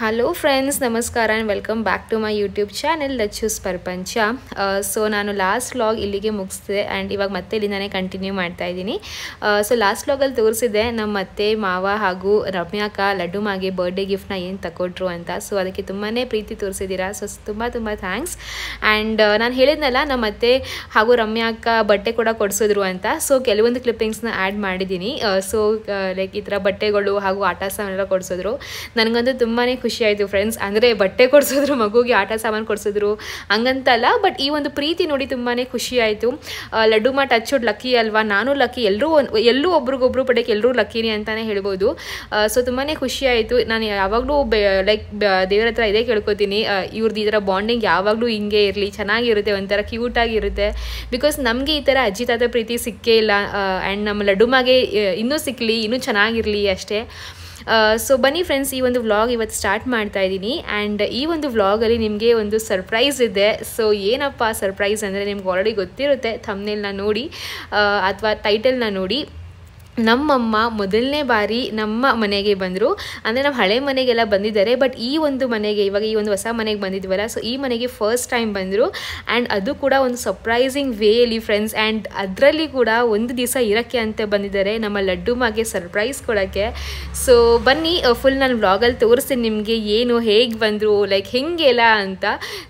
Hello friends, ನಮಸ್ಕಾರ and welcome back to my YouTube channel let's choose ಪ್ರಪಂಚ. So ನಾನು last vlog ಇಲ್ಲಿಗೆ ಮುಗಿಸಿದೆ ಆ್ಯಂಡ್ ಇವಾಗ ಮತ್ತೆ ಇಲ್ಲಿಂದಾನೇ ಕಂಟಿನ್ಯೂ ಮಾಡ್ತಾ ಇದ್ದೀನಿ. ಸೊ ಲಾಸ್ಟ್ ವ್ಲಾಗಲ್ಲಿ ತೋರಿಸಿದೆ ನಮ್ಮ ಅತ್ತೆ ಮಾವ ಹಾಗೂ ರಮ್ಯಾಕ ಲಡ್ಡು ಮಾಗೆ ಬರ್ಡೇ ಗಿಫ್ಟ್ನ ಏನು ತಗೊಟ್ರು ಅಂತ. ಸೊ ಅದಕ್ಕೆ ತುಂಬಾ ಪ್ರೀತಿ ತೋರಿಸಿದ್ದೀರಾ. ಸೊ ತುಂಬ ಥ್ಯಾಂಕ್ಸ್. ಆ್ಯಂಡ್ ನಾನು ಹೇಳಿದ್ನಲ್ಲ ನಮ್ಮ ಅತ್ತೆ ಹಾಗೂ ರಮ್ಯಾಕ ಬಟ್ಟೆ ಕೂಡ ಕೊಡಿಸಿದ್ರು ಅಂತ. ಸೊ ಕೆಲವೊಂದು ಕ್ಲಿಪ್ಪಿಂಗ್ಸ್ನ ಆ್ಯಡ್ ಮಾಡಿದ್ದೀನಿ. ಸೊ ಲೈಕ್ ಈ ಥರ ಬಟ್ಟೆಗಳು ಹಾಗೂ ಆಟ ಸಾಮಾನೆಲ್ಲ ಕೊಡಿಸಿದ್ರು. ನನಗಂತೂ ತುಂಬಾ ಖುಷಿ ಆಯಿತು ಫ್ರೆಂಡ್ಸ್. ಅಂದರೆ ಬಟ್ಟೆ ಕೊಡಿಸಿದ್ರು, ಮಗುಗೆ ಆಟ ಸಾಮಾನು ಕೊಡಿಸಿದ್ರು ಹಂಗಂತಲ್ಲ, ಬಟ್ ಈ ಒಂದು ಪ್ರೀತಿ ನೋಡಿ ತುಂಬಾ ಖುಷಿ ಆಯಿತು. ಲಡ್ಡು ಮಾ ಟಚ್ ಲಕ್ಕಿ ಅಲ್ವಾ, ನಾನು ಲಕ್ಕಿ, ಎಲ್ಲರೂ ಒಬ್ರಿಗೊಬ್ರು ಪಡೆಯಕ್ಕೆ ಎಲ್ಲರೂ ಲಕ್ಕಿನಿ ಅಂತಲೇ ಹೇಳ್ಬೋದು. ಸೊ ತುಂಬಾ ಖುಷಿ ಆಯಿತು. ನಾನು ಯಾವಾಗಲೂ ಲೈಕ್ ದೇವರ ಹತ್ರ ಇದೇ ಕೇಳ್ಕೊತೀನಿ, ಇವ್ರದ್ದು ಈ ಥರ ಬಾಂಡಿಂಗ್ ಯಾವಾಗಲೂ ಹಿಂಗೆ ಇರಲಿ, ಚೆನ್ನಾಗಿರುತ್ತೆ, ಒಂಥರ ಕ್ಯೂಟಾಗಿರುತ್ತೆ. ಬಿಕಾಸ್ ನಮಗೆ ಈ ಥರ ಅಜ್ಜಿ ತಾತ ಪ್ರೀತಿ ಸಿಕ್ಕೇ ಇಲ್ಲ. ಆ್ಯಂಡ್ ನಮ್ಮ ಲಡ್ಡು ಮಾಗೆ ಇನ್ನೂ ಸಿಕ್ಕಲಿ, ಇನ್ನೂ ಚೆನ್ನಾಗಿರಲಿ ಅಷ್ಟೇ. ಸೊ ಬನ್ನಿ ಫ್ರೆಂಡ್ಸ್, ಈ ಒಂದು ವ್ಲಾಗ್ ಇವತ್ತು ಸ್ಟಾರ್ಟ್ ಮಾಡ್ತಾ ಇದ್ದೀನಿ. ಆ್ಯಂಡ್ ಈ ಒಂದು ವ್ಲಾಗಲ್ಲಿ ನಿಮಗೆ ಒಂದು ಸರ್ಪ್ರೈಸ್ ಇದೆ. ಸೊ ಏನಪ್ಪ ಸರ್ಪ್ರೈಸ್ ಅಂದರೆ ನಿಮ್ಗೆ ಆಲ್ರೆಡಿ ಗೊತ್ತಿರುತ್ತೆ, ಥಂಬ್ನೇಲ್ನ ನೋಡಿ ಅಥವಾ ಟೈಟಲ್ನ ನೋಡಿ. ನಮ್ಮಮ್ಮ ಮೊದಲನೇ ಬಾರಿ ನಮ್ಮ ಮನೆಗೆ ಬಂದರು. ಅಂದರೆ ನಮ್ಮ ಹಳೆ ಮನೆಗೆಲ್ಲ ಬಂದಿದ್ದಾರೆ, ಬಟ್ ಈ ಒಂದು ಮನೆಗೆ, ಇವಾಗ ಈ ಒಂದು ಹೊಸ ಮನೆಗೆ ಬಂದಿದ್ವಲ್ಲ, ಸೊ ಈ ಮನೆಗೆ ಫಸ್ಟ್ ಟೈಮ್ ಬಂದರು. ಆ್ಯಂಡ್ ಅದು ಕೂಡ ಒಂದು ಸರ್ಪ್ರೈಸಿಂಗ್ ವೇಲಿ ಫ್ರೆಂಡ್ಸ್. ಆ್ಯಂಡ್ ಅದರಲ್ಲಿ ಕೂಡ ಒಂದು ದಿವಸ ಇರೋಕ್ಕೆ ಅಂತ ಬಂದಿದ್ದಾರೆ, ನಮ್ಮ ಲಡ್ಡು ಮಾಗೆ ಸರ್ಪ್ರೈಸ್ ಕೊಡೋಕ್ಕೆ. ಸೊ ಬನ್ನಿ, ಫುಲ್ ನಾನು ವ್ಲಾಗಲ್ಲಿ ತೋರಿಸ್ತೀನಿ ನಿಮಗೆ ಏನು, ಹೇಗೆ ಬಂದರು, ಲೈಕ್ ಹೆಂಗೆಲ್ಲ ಅಂತ.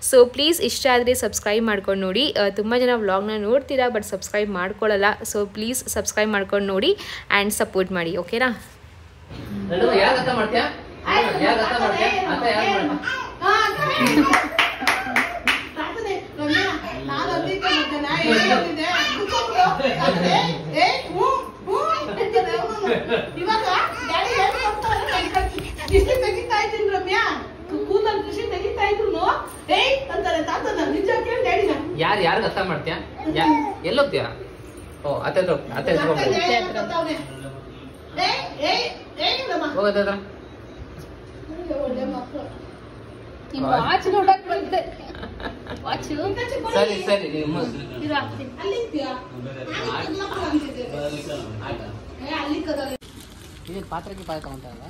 ಸೊ ಪ್ಲೀಸ್ ಇಷ್ಟ ಆದರೆ ಸಬ್ಸ್ಕ್ರೈಬ್ ಮಾಡ್ಕೊಂಡು ನೋಡಿ. ತುಂಬ ಜನ ವ್ಲಾಗ್ನ ನೋಡ್ತೀರಾ, ಬಟ್ ಸಬ್ಸ್ಕ್ರೈಬ್ ಮಾಡ್ಕೊಳ್ಳಲ್ಲ. ಸೊ ಪ್ಲೀಸ್ ಸಬ್ಸ್ಕ್ರೈಬ್ ಮಾಡ್ಕೊಂಡು ನೋಡಿ ಆ್ಯಂಡ್ ಸಪೋರ್ಟ್ ಮಾಡಿ, ಓಕೆನಾ? ಯಾರು ಅರ್ಥ ಮಾಡ್ತೀಯಾ? ಎಲ್ಲೋಗ್ತೀಯಾ? ಓ ಅತ್ತೆ ಸರಿ ಸರಿ ಇದೇನು ಪಾತ್ರಕ್ಕೆ ಪಾಯ ತಗೊಂತಲ್ಲ.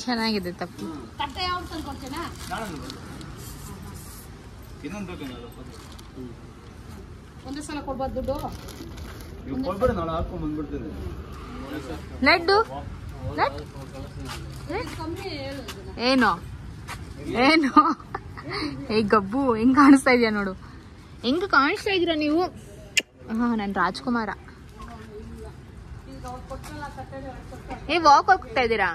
ಚೆನ್ನಾಗಿದೆ ತಪ್ಪು. ಒಂದೇ ಸಲ ಕೊಡ್ಬೋದು ದುಡ್ಡು. ಲಡ್ಡು ಏನು ಏನು ಏ ಗಬ್ಬು, ಹೆಂಗ್ ಕಾಣಿಸ್ತಾ ಇದೆಯಾ ನೋಡು, ಹೆಂಗ್ ಕಾಣಿಸ್ತಾ ಇದೀರಾ ನೀವು. ಹಾ, ನಾನು ರಾಜ್ಕುಮಾರ. ಏ ವಾಕ್ ಹೋಗ್ತಾ ಇದ್ದೀರಾ?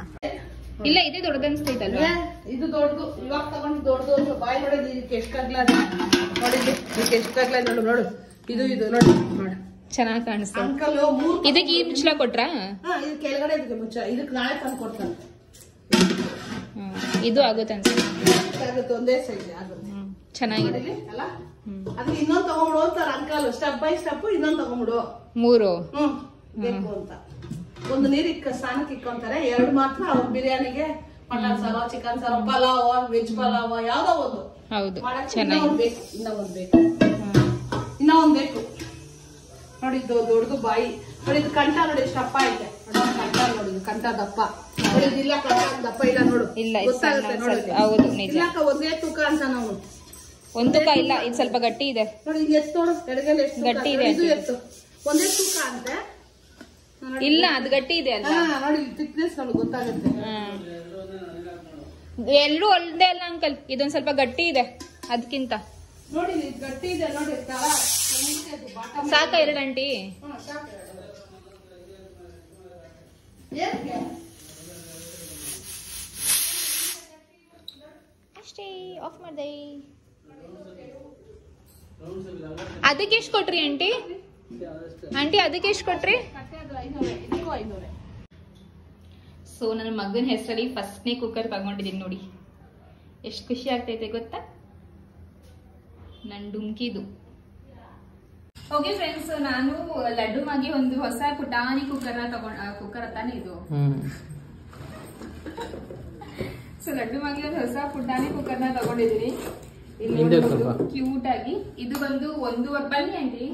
ಇಲ್ಲ, ಇದೇ ದೊಡ್ಡದು ಅನ್ಸ್ತೈತಲ್ವಾ? ಇದು ದೊಡ್ಡದು, ಇವಾಗ ತಗೊಂಡು ದೊಡ್ಡದು. ಬಾಯ್ ನೋಡೋದು, ಇದಕ್ಕೆ ಎಷ್ಟಾಗ್ಲ ನೋಡಿದ್ವಿ, ಇದಕ್ಕೆ ಎಷ್ಟಾಗ್ಲ ನೋಡು ನೋಡು. ಇದು ನೋಡಿ ನೋಡು, ಚೆನ್ನಾಗಿ ಕಾಣಿಸ್ತಾ. ಅಂಕಲ್ ಇದಕ್ಕೆ ಈ ಮುಚ್ಚಳ ಕೊಟ್ರಾ? ಇದು ಕೆಳಗಡೆ ಇದಕ್ಕೆ ಮುಚ್ಚ, ಇದಕ್ಕೆ ನಾಳೆ ತಂದು ಕೊಡ್ತಾನೆ. ಇದು ಆಗುತ್ತೆ ಅನ್ಸುತ್ತೆ, ಒಂದೇ ಸೈಜ್ ಆಗುತ್ತೆ. ಚೆನ್ನಾಗಿದೆ ಅಲ್ಲ? ಅದು ಇನ್ನೊಂದು ತಗೊಂಡ್ಬಿಡು ಅಂತಾರೆ ಅಂಕಲ್. ಸ್ಟೆಪ್ ಬೈ ಸ್ಟೆಪ್ ಇನ್ನೊಂದು ತಗೊಂಡ್ಬಿಡು. 3 ಬೇಕು ಅಂತ ಒಂದು ನೀರಿಗೆ ಸ್ನಾನಕ್ಕೆ ಇಕ್ಕೊಂತಾರೆ. 2 ಮಾತ್ರ ಅವ್ರ ಬಿರಿಯಾನಿಗೆ, ಮಟನ್ ಸಾರು, ಚಿಕನ್ ಸಾರು, ಪಲಾವ್, ವೆಜ್ ಪಲಾವ್, ಯಾವ್ದೋ ಒಂದು. ಹೌದು, ಚೆನ್ನಾಗಿ. ಇನ್ನೂ ಒಂದ್ ಬೇಕು ನೋಡಿ. ಇದು ದೊಡ್ಡದು ಬಾಯಿ ನೋಡಿ. ಇದು ಕಂಠ ನೋಡಿ, ಎಷ್ಟು ದಪ್ಪ ಐತೆ ಕಂಠ ನೋಡಿ. ಇದು ಕಂಠ ದಪ್ಪ ನೋಡಿ. ಇಲ್ಲ ಕಂಠ ದಪ್ಪ ಇಲ್ಲ ನೋಡು, ಗೊತ್ತಾಗುತ್ತೆ ನೋಡಿ. ಹೌದು, ನಿಜ. ಒಂದೇ ತೂಕ ಅಂತ ನಾವು ಒಂದು ತೂಕ ಇಲ್ಲ, ಇದು ಸ್ವಲ್ಪ ಗಟ್ಟಿ ಇದೆ. ನೋಡಿ, ಇದು ಎತ್ತು ನೋಡು, ಎಡಗಲ್ ಎಷ್ಟು ಗಟ್ಟಿ ಇದೆ. ಇದು ಎತ್ತು ಒಂದೇ ತೂಕ ಅಂತೆ. ಇಲ್ಲ, ಅದು ಗಟ್ಟಿ ಇದೆ ಅಲ್ಲ ನೋಡಿ, ಥಿಕ್ನೆಸ್ ನೋಡಿ ಗೊತ್ತಾಗುತ್ತೆ. ಎಲ್ಲರೂ ಒಂದೇ ಅಲ್ಲ ಅಂಕಲ್, ಇದೊಂದ್ ಸ್ವಲ್ಪ ಗಟ್ಟಿ ಇದೆ ಅದಕ್ಕಿಂತ. ನೋಡಿ ಗಟ್ಟಿ ಇದೆ ನೋಡಿ. ಸಾಕ 2 ಆಂಟಿ? ಅಷ್ಟೇ, ಆಫ್ ಮಾಡ್ದೆ. ಅದಕ್ಕೆ ಎಷ್ಟು ಕೊಟ್ರಿ ಆಂಟಿ? ಅದಕ್ಕೆ ಎಷ್ಟು ಕೊಟ್ರಿ? ಸೊ ನನ್ನ ಮಗನ ಹೆಸರಲ್ಲಿ ಫಸ್ಟ್ನೇ ಕುಕ್ಕರ್ ತಗೊಂಡಿದ್ದೀನಿ ನೋಡಿ, ಎಷ್ಟು ಖುಷಿ ಆಗ್ತೈತೆ ಗೊತ್ತಾ. ನನ್ನ ಡುಮ್ಕಿದು. ಓಕೆ ಫ್ರೆಂಡ್ಸ್, ನಾನು ಲಡ್ಡು ಮಾಗಿ ಒಂದು ಹೊಸ ಪುಟಾಣಿ ಕುಕ್ಕರ್ ತಾನೇ ಇದು. ಸೊ ಲಡ್ಡು ಮಾಗಿ ಒಂದು ಹೊಸ ಪುಟಾಣಿ ಕುಕ್ಕರ್ನ ತಗೊಂಡಿದ್ದೀನಿ. ಇಲ್ಲಿ ಕ್ಯೂಟ್ ಆಗಿ ಇದು ಬಂದು 1.5 ಬನ್ನಿ ಆಂಟಿ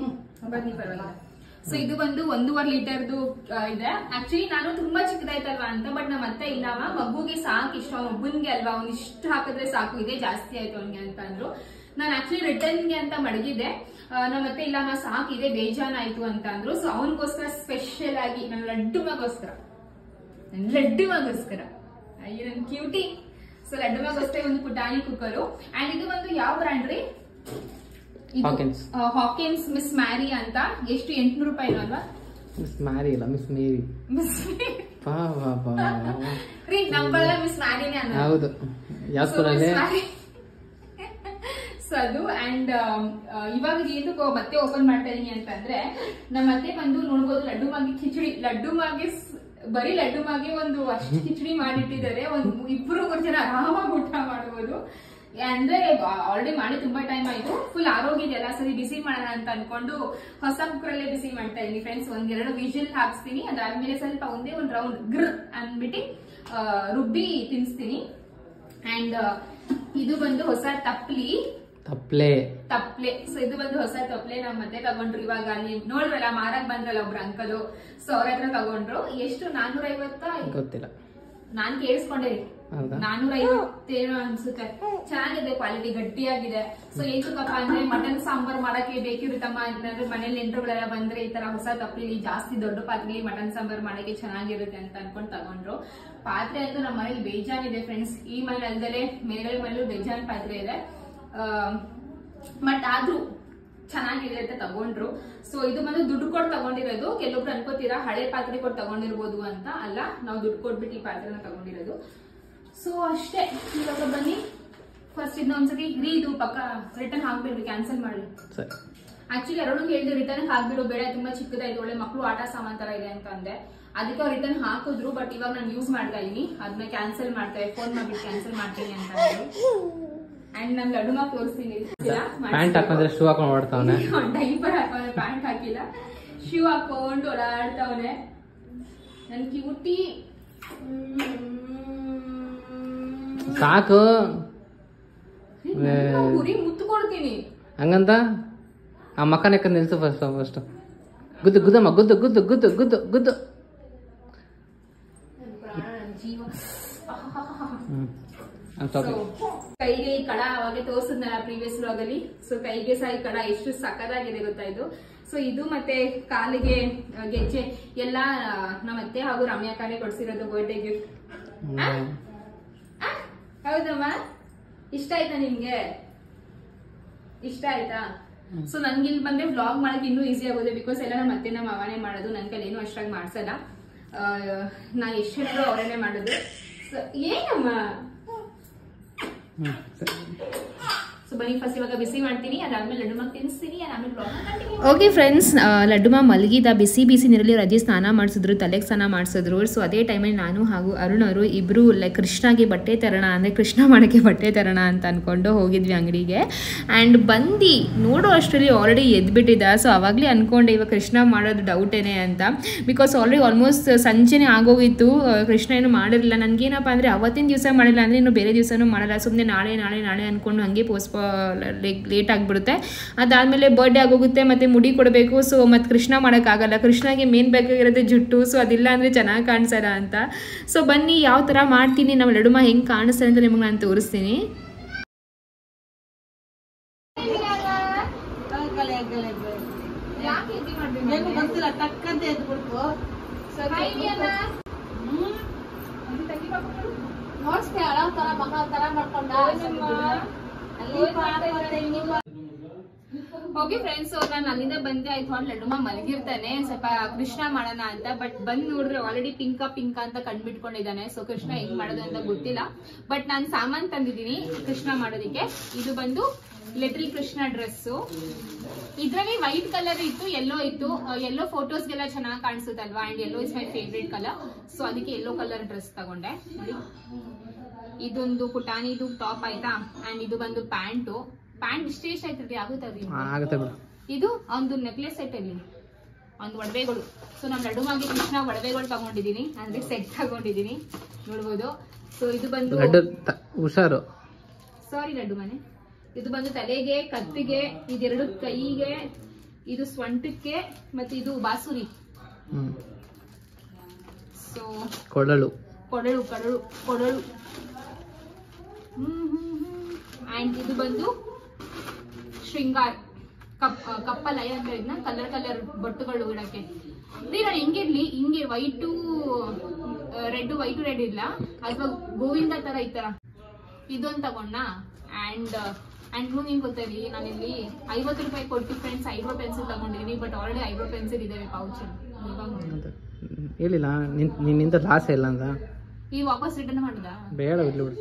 ಬನ್ನಿ ಪರವಾಗಿಲ್ಲ. ಸೊ ಇದು ಬಂದು 1.5 ಲೀಟರ್ದು ಇದೆ. ಆಕ್ಚುಲಿ ನಾನು ತುಂಬಾ ಚಿಕ್ಕದಾಯ್ತಲ್ವಾ ಅಂತ, ಬಟ್ ನಮ್ಮ ಅತ್ತೆ ಇಲ್ಲವ ಮಗುಗೆ ಸಾಕು ಇಷ್ಟ, ಒಬ್ಬನ್ಗೆ ಅಲ್ವಾ ಅವ್ನು ಇಷ್ಟು ಹಾಕಿದ್ರೆ ಸಾಕು, ಇದೆ ಜಾಸ್ತಿ ಆಯ್ತು ಅವ್ನಿಗೆ ಅಂತ ಅಂದ್ರು. ನಾನು ಆಕ್ಚುಲಿ ರಿಟರ್ನ್ಗೆ ಅಂತ ಮಡಗಿದ್ದೆ, ನಮ್ಮ ಅತ್ತೆ ಇಲ್ಲ ನಾ ಸಾಕು ಇದೆ ಬೇಜಾನಾಯ್ತು ಅಂತ ಅಂದ್ರು. ಸೊ ಅವನಿಗೋಸ್ಕರ ಸ್ಪೆಷಲ್ ಆಗಿ ನನ್ನ ಲಡ್ಡು ಮಗೋಸ್ಕರ ಅಯ್ಯೋ ನನ್ ಕ್ಯೂಟಿ. ಸೊ ಲಡ್ಡು ಮಗೋಸ್ಕರ ಒಂದು ಪುಟಾಣಿ ಕುಕ್ಕರು. ಅಂಡ್ ಇದು ಒಂದು ಯಾವ ಬ್ರ್ಯಾಂಡ್ ರೀ? ಹಾಕಿನ್ಸ್ ಮಿಸ್ ಮ್ಯಾರಿ ಅಂತ. ಎಷ್ಟು 800 ರೂಪಾಯಿ ಅಲ್ವಾ? ಮಿಸ್ ಮ್ಯಾರಿ ಇಲ್ಲ, ಮಿಸ್ ಮೇರಿ ರೀ ನಮ್ಮಲ್ಲ ಮಿಸ್ ಮ್ಯಾರಿನೇ ಅನ್ನೋದು. ಹೌದು, ಯಾವ ಸ್ಕೂಲಲ್ಲಿ? ಸೊ ಅದು. ಅಂಡ್ ಇವಾಗ ಏನಕ್ಕೆ ಮತ್ತೆ ಓಪನ್ ಮಾಡ್ತಾ ಇದೀನಿ ಅಂತಂದ್ರೆ, ನಮ್ಮ ಅತ್ತೆ ಬಂದು ನೋಡ್ಬೋದು ಲಡ್ಡು ಮಾಗಿ ಕಿಚಡಿ, ಬರೀ ಲಡ್ಡು ಮಾಗಿ ಒಂದು ಅಷ್ಟು ಕಿಚಡಿ ಮಾಡಿಟ್ಟಿದ್ದಾರೆ. ಒಂದು 2-3 ಜನ ಆರಾಮಾಗಿ ಊಟ ಮಾಡ್ಬೋದು. ಅಂದ್ರೆ ಆಲ್ರೆಡಿ ಮಾಡಿ ತುಂಬಾ ಟೈಮ್ ಆಯ್ತು, ಫುಲ್ ಆರೋಗ್ಯ ಇದೆಯಲ್ಲ, ಸರಿ ಬಿಸಿ ಮಾಡೋಣ ಅಂತ ಅನ್ಕೊಂಡು ಹೊಸ ಕುಕ್ಕರಲ್ಲೇ ಬಿಸಿ ಮಾಡ್ತಾ ಇದೀನಿ ಫ್ರೆಂಡ್ಸ್. 1-2 ವಿಜಿಲ್ ಹಾಕ್ಸ್ತೀನಿ, ಅದಾದ್ಮೇಲೆ ಸ್ವಲ್ಪ ಒಂದೇ ಒಂದು ರೌಂಡ್ ಗ್ರ್ ಅಂದ್ಬಿಟ್ಟು ರುಬ್ಬಿ ತಿನ್ಸ್ತೀನಿ. ಅಂಡ್ ಇದು ಬಂದು ಹೊಸ ತಪ್ಲೆ. ಸೊ ಇದು ಬಂದು ಹೊಸ ತಪ್ಲೆ ನಮ್ಮ ಮತ್ತೆ ತಗೊಂಡ್ರು. ಇವಾಗ ಅಲ್ಲಿ ನೋಡ್ರಲ್ಲ ಮಾರಕ್ ಬಂದ್ರಲ್ಲ ಒಬ್ರು ಅಂಕಲು, ಸೊ ಅವ್ರ ಹತ್ರ ತಗೊಂಡ್ರು. ಎಷ್ಟು 450 ಗೊತ್ತಿಲ್ಲ, ನಾನ್ ಕೇಳಿಸ್ಕೊಂಡೆ 457 ಅನ್ಸುತ್ತೆ. ಚೆನ್ನಾಗಿದೆ, ಕ್ವಾಲಿಟಿ ಗಟ್ಟಿಯಾಗಿದೆ. ಸೊ ಏಕಪ್ಪ ಅಂದ್ರೆ ಮಟನ್ ಸಾಂಬಾರ್ ಮಾಡಕ್ಕೆ ಬೇಕಿರುತ್ತಮ್ಮ, ಏನಾದ್ರು ಮನೇಲಿ ನೆಂಟರುಗಳೆಲ್ಲ ಬಂದ್ರೆ ಈ ತರ ಹೊಸ ತಪ್ಪಲಿ ಜಾಸ್ತಿ ದೊಡ್ಡ ಪಾತ್ರೆ ಮಟನ್ ಸಾಂಬಾರ್ ಮಾಡಕ್ಕೆ ಚೆನ್ನಾಗಿರುತ್ತೆ ಅಂತ ಅನ್ಕೊಂಡ್ ತಗೊಂಡ್ರು. ಪಾತ್ರೆ ಅಂತೂ ನಮ್ಮ ಮನೇಲಿ ಬೇಜಾನಿದೆ ಫ್ರೆಂಡ್ಸ್. ಈ ಮನೇಲಿ ಅಲ್ದಲೆ ಮೇಲ್ಗಡೆ ಮನೇಲಿ ಬೇಜಾನ್ ಪಾತ್ರೆ ಇದೆ, ಬಟ್ ಆದ್ರೂ ಚೆನ್ನಾಗಿದೆ ಅಂತ ತಗೊಂಡ್ರು. ಸೊ ಇದು ಬಂದು ದುಡ್ಡು ಕೊಟ್ಟು ತಗೊಂಡಿರೋದು. ಕೆಲವೊಬ್ರು ಅನ್ಕೋತೀರಾ ಹಳೆ ಪಾತ್ರೆ ಕೊಟ್ಟು ತಗೊಂಡಿರ್ಬೋದು ಅಂತ, ಅಲ್ಲ, ನಾವು ದುಡ್ಡು ಕೊಟ್ಬಿಟ್ಟು ಈ ಪಾತ್ರೆನ ತಗೊಂಡಿರೋದು. ಸೊ ಅಷ್ಟೇ. ಇವಾಗ ಬನ್ನಿ ಫಸ್ಟ್ ಇದನ್ನ ಒಂದ್ಸತಿ ಇದು ಪಕ್ಕ ರಿಟರ್ನ್ ಹಾಕ್ಬಿಡ್ರಿ, ಕ್ಯಾನ್ಸಲ್ ಮಾಡಿ. ಆಕ್ಚುಲಿ ಎರಡು ಹೇಳಿದ್ರು ರಿಟರ್ನ್ ಹಾಕ್ಬಿಡು, ಬೇಡ ತುಂಬಾ ಚಿಕ್ಕದಾಯ್ತು, ಒಳ್ಳೆ ಮಕ್ಳು ಆಟ ಸಾಮಾನ್ ತರ ಇದೆ ಅಂತ ಅಂದೆ. ಅದಕ್ಕೆ ಅವ್ರು ರಿಟರ್ನ್ ಹಾಕಿದ್ರು, ಬಟ್ ಇವಾಗ ನಾನು ಯೂಸ್ ಮಾಡ್ತಾ ಇದೀನಿ, ಅದನ್ನ ಕ್ಯಾನ್ಸಲ್ ಮಾಡ್ತೇವೆ, ಫೋನ್ ಮಾಡ್ಬಿಟ್ಟು ಕ್ಯಾನ್ಸಲ್ ಮಾಡ್ತೀನಿ ಅಂತ ಹೇಳಿದ್ರು. ಅಂಡ್ ನಮ್ ಲಡ್ಡು ಮಗ ತೋರಿಸ್ತೀನಿ, ಪ್ಯಾಂಟ್ ಹಾಕೊಂಡ್ರೆ ಶೂ ಹಾಕೊಂಡು ಓಡ್ತಾವನೆ, ಡೈಪರ್ ಹಾಕೊಂಡ್ರೆ ಪ್ಯಾಂಟ್ ಹಾಕಿಲ್ಲ, ಶೂ ಹಾಕೊಂಡು ಓಡಾಡ್ತಾವನೆ ನನ್ ಕ್ಯೂಟಿ. ಸಾಕು ಗುರಿ ಮುತ್ತು ಕೊಡ್ತೀನಿ ಹಂಗಂತ ಆ ಮಕ್ಕನಕ್ಕ ನಿಲ್ಸು ಫಸ್ಟ್. ಗುದ್ದಮ್ಮ ಗುದ್ದು. ಕೈಗೆ ಈ ಕಡ ಅವಾಗ ತೋರ್ಸಿದ್ನಲ್ಲ ಪ್ರೀವಿಯಸ್ ವ್ಲಾಗ್ ಅಲ್ಲಿ. ಸೊ ಕೈಗೆ ಸಹ ಈ ಕಡ ಎಷ್ಟು ಸಕ್ಕದಾಗಿದೆ ಗೊತ್ತಾ ಇದು. ಸೊ ಇದು ಮತ್ತೆ ಕಾಲಿಗೆ ಗೆಜ್ಜೆ ಎಲ್ಲ ನಮ್ಮತ್ತೆ ಹಾಗೂ ರಮ್ಯಾಕಾನೆ ಕೊಡ್ಸಿರೋದು ಬರ್ಡೇ ಗಿಫ್ಟ್. ಹೌದಮ್ಮ, ಇಷ್ಟ ಆಯ್ತಾ ನಿಮ್ಗೆ? ಇಷ್ಟ ಆಯ್ತಾ? ಸೊ ನನ್ಗೆ ಇಲ್ಲಿ ಬಂದ್ರೆ ವ್ಲಾಗ್ ಮಾಡಕ್ ಇನ್ನೂ ಈಸಿ ಆಗೋದು, ಬಿಕಾಸ್ ಎಲ್ಲ ನಮ್ಮ ಅತ್ತೆ ನಮ್ಮ ಅವನೇ ಮಾಡೋದು, ನನ್ ಕೈಲಿ ಏನು ಅಷ್ಟಾಗಿ ಮಾಡ್ಸಲ್ಲ. ನಾ ಎಷ್ಟು ಹೇಳಿದ್ರು ಅವರೇನೆ ಮಾಡೋದು. ಏನಮ್ಮ ಸೊ ಬನ್ನಿ ಫಸ್ಟ್ ಇವಾಗ ಬಿಸಿ ಮಾಡ್ತೀನಿ, ಅದಾದ್ಮೇಲೆ ಲಡ್ಡು ಮಗ ತಿನ್ನಿಸ್ತೀನಿ, ಅದಾದ್ಮೇಲೆ blog continue. Okay friends, laddu ಮಗ ಮಲಗಿದ, ಬಿಸಿ ನೀರಲ್ಲಿ ರಜೆ ಸ್ನಾನ ಮಾಡಿಸಿದ್ರು, ತಲೆಗೆ ಸ್ನಾನ ಮಾಡಿಸಿದ್ರು. ಸೊ ಅದೇ ಟೈಮಲ್ಲಿ ನಾನು ಹಾಗೂ ಅರುಣ್ ಅವರು ಇಬ್ಬರು ಲೈಕ್ ಕೃಷ್ಣಗೆ ಬಟ್ಟೆ ತರೋಣ, ಅಂದರೆ ಕೃಷ್ಣ ಮಾಡೋಕ್ಕೆ ಬಟ್ಟೆ ತರೋಣ ಅಂತ ಅಂದ್ಕೊಂಡು ಹೋಗಿದ್ವಿ ಅಂಗಡಿಗೆ. ಆ್ಯಂಡ್ ಬಂದು ನೋಡೋ ಅಷ್ಟರಲ್ಲಿ ಆಲ್ರೆಡಿ ಎದ್ಬಿಟ್ಟಿದ್ದ. ಸೊ ಅವಾಗಲೇ ಅಂದ್ಕೊಂಡೆ ಇವಾಗ ಕೃಷ್ಣ ಮಾಡೋದು ಡೌಟೇನೆ ಅಂತ, ಬಿಕಾಸ್ ಆಲ್ಮೋಸ್ಟ್ ಸಂಜೆನೇ ಆಗೋಗಿತ್ತು, ಕೃಷ್ಣ ಏನು ಮಾಡಿರಲಿಲ್ಲ. ನನಗೇನಪ್ಪ ಅಂದರೆ ಅವತ್ತಿನ ದಿವಸ ಮಾಡಿಲ್ಲ ಅಂದರೆ ಇನ್ನು ಬೇರೆ ದಿವಸನೂ ಮಾಡಲ್ಲ, ಸುಮ್ಮನೆ ನಾಳೆ ಅಂದ್ಕೊಂಡು ಹಾಗೆ ಲೇಟ್ ಆಗಿಬಿಡುತ್ತೆ. ಅದಾದಮೇಲೆ ಬರ್ಡೇ ಆಗೋಗುತ್ತೆ, ಮತ್ತು ಮುಡಿ ಕೊಡಬೇಕು. ಸೊ ಮತ್ತು ಕೃಷ್ಣ ಮಾಡೋಕ್ಕಾಗಲ್ಲ, ಕೃಷ್ಣಗೆ ಮೇನ್ ಬೇಕಾಗಿರೋದೇ ಜುಟ್ಟು. ಸೊ ಅದಿಲ್ಲ ಅಂದರೆ ಚೆನ್ನಾಗಿ ಕಾಣಿಸಲ್ಲ ಅಂತ. ಸೊ ಬನ್ನಿ ಯಾವ ಥರ ಮಾಡ್ತೀನಿ, ನಾವು ಲಡ್ಡುಮ ಹೆಂಗೆ ಕಾಣಿಸ್ತಾರೆ ಅಂತ ನಿಮಗೆ ನಾನು ತೋರಿಸ್ತೀನಿ. ಓಕೆ ಫ್ರೆಂಡ್ಸ್, ನಾನು ಅಲ್ಲಿಂದ ಬಂದೆ. ಆಯ್ತು ಲಡ್ಡುಮ ಮಲಗಿರ್ತಾನೆ, ಸ್ವಲ್ಪ ಕೃಷ್ಣ ಮಾಡೋಣ ಅಂತ. ಬಟ್ ಬಂದ್ ನೋಡಿದ್ರೆ ಆಲ್ರೆಡಿ ಪಿಂಕ ಅಂತ ಕಂಡ್ಬಿಟ್ಕೊಂಡಿದ್ದಾನೆ. ಸೊ ಕೃಷ್ಣ ಹೆಂಗ್ ಮಾಡೋದು ಅಂತ ಗೊತ್ತಿಲ್ಲ, ಬಟ್ ನಾನು ಸಾಮಾನ್ ತಂದಿದ್ದೀನಿ ಕೃಷ್ಣ ಮಾಡೋದಿಕ್ಕೆ. ಇದು ಬಂದು ಲಿಟಲ್ ಕೃಷ್ಣ ಡ್ರೆಸ್ಸು. ಇದ್ರಲ್ಲಿ ವೈಟ್ ಕಲರ್ ಇತ್ತು, ಯೆಲ್ಲೋ ಇತ್ತು. ಯೆಲ್ಲೋ ಫೋಟೋಸ್ಗೆಲ್ಲ ಚೆನ್ನಾಗಿ ಕಾಣಿಸುತ್ತಲ್ವಾ, and yellow is my favourite colour. So ಅದಕ್ಕೆ ಯೆಲ್ಲೋ ಕಲರ್ ಡ್ರೆಸ್ ತಗೊಂಡೆ. ಇದೊಂದು ಪುಟಾಣಿದು ಟಾಪ್ ಆಯ್ತಾ, ಅಂಡ್ ಇದು ಬಂದು ಪ್ಯಾಂಟ್ ಇಷ್ಟೇ ಆಯ್ತದೆ, ಆಗುತ್ತೆ. ಇದು ಒಂದು ನೆಕ್ಲೆಸ್ ಸೆಟ್ ಅಲ್ಲಿ ಒಂದು ಒಡವೆಗಳು. ಸೊ ನಾನು ಲಡ್ಡುಮಾಗಿ ಕೃಷ್ಣ ಒಡವೆಗಳು ತಗೊಂಡಿದ್ದೀನಿ, ಅಂದ್ರೆ ಸೆಟ್ ತಗೊಂಡಿದ್ದೀನಿ ನೋಡ್ಬೋದು. ಸೊ ಸೊ ಇದು ಬಂದು ಲಡ್ಡು ಹುಷಾರು. ಸಾರಿ ಲಡ್ಡು ಮನೆ. ಇದು ಬಂದು ತಲೆಗೆ, ಕತ್ತಿಗೆ, ಇದೆರಡು ಕೈಗೆ, ಇದು ಸ್ವಂಟಕ್ಕೆ, ಮತ್ತೆ ಇದು ಬಾಸುರಿ. ಸೊ ಕೊಡಳು ಕೊಡಳು ಕೊಡಳು ಕೊಡಳು. ಅಂಡ್ ಇದು ಬಂದು ಶೃಂಗಾರ್ ಕಪ್ಪಲಯ ಅಂತ ಇದನ್ನ ಕಲರ್ ಕಲರ್ ಬೊಟ್ಟುಗಳು ಇಡಕ್ಕೆ. ಈಗ ಹೆಂಗಿರ್ಲಿ, ಹಿಂಗೆ ವೈಟು ರೆಡ್ ಇಲ್ಲ, ಅಥವಾ ಗೋವಿಂದ ತರ ಈ ತರ ಇದೊಂದು ತಗೊಂಡ. ಅಂಡ್ ನಿಮ್ಗೆ ಗೊತ್ತಲ್ಲಿ ನಾನಿಲ್ಲಿ 50 ರೂಪಾಯಿ ಕೊಟ್ಟು ಫ್ರೆಂಡ್ಸ್ ಐಬ್ರೋ ಪೆನ್ಸಿಲ್ ತಗೊಂಡಿದೀನಿ. ಬಟ್ ಆಲ್ರೆಡಿ ಐಬ್ರೋ ಪೆನ್ಸಿಲ್ ಇದಾವೆ ಪೌಚ್. ಹೇಳಿಲ್ಲ ನಿನ್ನಿಂದ ಲಾಸ್ ಇಲ್ಲ ಅಂತ. ಈಗ ವಾಪಸ್ ರಿಟರ್ನ್ ಮಾಡುದ ಬೇಡ ಬಿಡ್ಲಿ ಬಿಡು.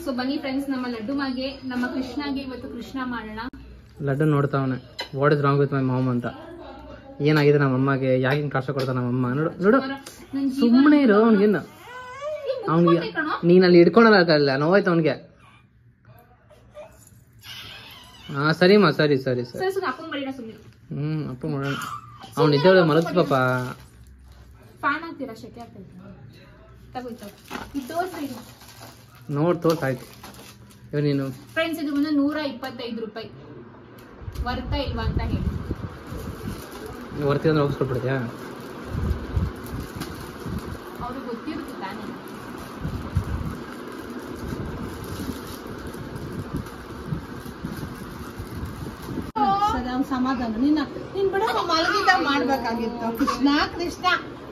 ಸೊ ಬನ್ನಿ ಫ್ರೆಂಡ್ಸ್, ನಮ್ಮ ಲಡ್ಡು ಮಾಗೆ, ನಮ್ಮ ಕೃಷ್ಣಗೆ ಇವತ್ತು ಕೃಷ್ಣ ಮಾಡೋಣ. ಲಡ್ಡು ನೋಡ್ತಾವನೆ, what is wrong with my mom ಅಂತ. ಏನಾಗಿದೆ ನಮ್ಮ ಅಮ್ಮಗೆ, ಯಾಕಿಂಗ್ ಕಷ್ಟ ಕೊಡ್ತಾವ ನಮ್ಮ ಅಮ್ಮ. ನೋಡು ನೋಡು, ಸುಮ್ಮನೆ ಇರೋ. ಅವ್ನಿಗೇನು, ಅವ್ನಿಗೆ ನೀನ್ ಅಲ್ಲಿ ಹಿಡ್ಕೊಳಲ್ಲ, ನೋವಾಯ್ತು ಅವ್ನಿಗೆ. ಹಾ ಸರಿಮ್ಮ, ಸರಿ ಸರಿ ಸರಿ. ಅಪ್ಪ ಮಾಡೋಣ. ಅವ್ನು ಇದ್ದೇಳ ಮಲಗ್ಸ್ ಪಾಪ. ಫ್ಯಾನ್ ಆಗ್ತೀರಾ, ಶೆಕೆ ಆಗ್ತೈತೆ. ನೋಡ್ ತೋರ್ಸಾಯ್ತು. ಇವ್ ನೀನು ಫ್ರೆಂಡ್ಸ್ ಇದು ಬಂದು 125 ರೂಪಾಯಿ. ವರ್ತಾ ಇಲ್ವಾ ಅಂತ ಹೇಳಿ. ವರ್ತಿ ಅಂದ್ರೆ ಹೋಗಿಸ್ಕೊಟ್ಬಿಡ್ತೀಯಾ? ಅವ್ರಿಗೆ ಗೊತ್ತಿರುತ್ತೆ ತಾನೇ. ಸಮಾಧಾನ. ನೀನ್ ಬಿಡಪ್ಪ, ಮಲಗಿದ್ದಾಗ ಮಾಡ್ಬೇಕಾಗಿತ್ತು. ಕೃಷ್ಣ ಕೃಷ್ಣ,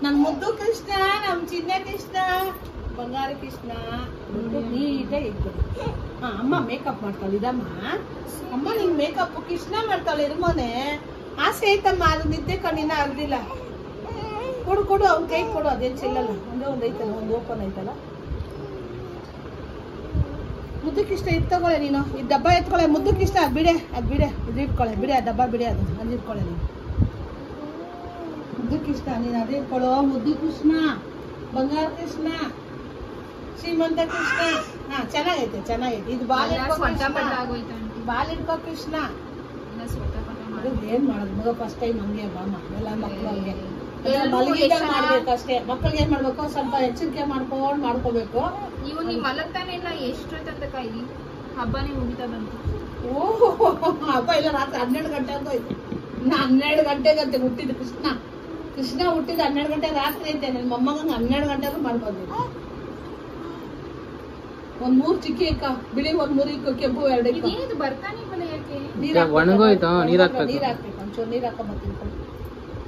ನನ್ ಮುದ್ದು ಕೃಷ್ಣ, ನಮ್ ಚಿನ್ನ ಕೃಷ್ಣ, ಬಂಗಾರ ಕೃಷ್ಣ. ನೀಟಾಗಿ ಇಟ್ಬಿಡು. ಅಮ್ಮ ಮೇಕಪ್ ಮಾಡ್ತಾಳೆ. ಇದಮ್ಮ ಅಮ್ಮ ನಿನ್ ಮೇಕಪ್ ಕೃಷ್ಣ ಮಾಡ್ತಾಳೆ. ಇರ್ಮೋನೆ ಆಸೆ ಐತಮ್ಮ, ಅದು ನಿದ್ದೆ ಕಣ್ಣಿನ ಆಗ್ದಿಲ್ಲ. ಕೊಡು ಕೊಡು, ಅವ್ನ ಕೈ ಕೊಡು. ಅದೇನ್ ಚೆಲ್ಲಲ್ಲ. ಒಂದ್ ಐತಲ್ಲ, ಒಂದ್ ಓಪನ್ ಐತಲ್ಲ. ಮುದ್ದಕ್ಕಿಷ್ಟ ಇದು ತಗೊಳ್ಳೆ ನೀನು. ಈ ಡಬ್ಬ ಎತ್ಕೊಳ್ಳೆ. ಮುದ್ದಕ್ಕಿಷ್ಟ ಅದ್ ಬಿಡೆ, ಇದು ಇಟ್ಕೊಳ್ಳೆ. ಬಿಡೆ ಆ ಡಬ್ಬ, ಬಿಡೆ ಅದು ಇಟ್ಕೊಳ್ಳೆ ನೀನು. ಮುದ್ದಕ್ಕಿಷ್ಟ ನೀನು ಅದೇ ಇಟ್ಕೊಳ್ಳೋ. ಮುದ್ದು ಕೃಷ್ಣ, ಬಂಗಾರ ಕೃಷ್ಣ, ಶ್ರೀಮಂತ ಕೃಷ್ಣ. ಹಾ ಚೆನ್ನಾಗೈತೆ, ಚೆನ್ನಾಗೈತೆ. ಇದು ಬಾಲ್ ಇಟ್ಕೋ ಕೃಷ್ಣ. ಏನ್ ಮಾಡೋದು ಮಗ, ಫಸ್ಟ್ ಟೈಮ್ ಹಂಗೆ ಬಾಮ. ಎಲ್ಲ ಮಕ್ಳು ಹಂಗೆ ಮಲಗಿದಾಗ ಮಾಡ್ಬೇಕಷ್ಟೇ. ಮಕ್ಕಳಿಗೆ ಏನ್ ಮಾಡ್ಬೇಕು, ಸ್ವಲ್ಪ ಎಚ್ಚರಿಕೆ ಮಾಡ್ಕೋಬೇಕು. ಇವ್ ನೀವ್ ಮಲಗ್ತಾನೆ ಇಲ್ಲ. ಎಷ್ಟೊತ್ತ ಕಾಯಿ ಹಬ್ಬನೇ ಮುಗಿತಾ ಬಂತು. ಓಹೋ, ಹಬ್ಬ ಇಲ್ಲ. ರಾತ್ರಿ 12 ಗಂಟೆ ಆಗೋಯ್ತು. 12 ಗಂಟೆಗಂತೆ ಹುಟ್ಟಿದ ಕೃಷ್ಣ ಹುಟ್ಟಿದ 12 ಗಂಟೆ ರಾತ್ರಿ ಐತೆ. ನನ್ನ ಮೊಮ್ಮಗಂಗ 12 ಗಂಟೆಗೂ ಮಾಡ್ಬೋದು. ಒಂದ್ 3 ಚಿಕ್ಕಿ ಇಕ್ಕ, ಬಿಳಿ ಒಂದ್ 3 ಇಕ್ಕ, ಕೆಂಪು 2 ಇಕ್ಕ. ಇದು ಬರ್ತಾನೆ ಇಲ್ಲ ಯಾಕೆ? ಒಣಗೋಯ್ತು, ನೀರ್ ಹಾಕ್ಬೇಕು. ಒಂಚೂರು ನೀರ್ ಹಾಕೊಂಬತ್ತೀನಿ.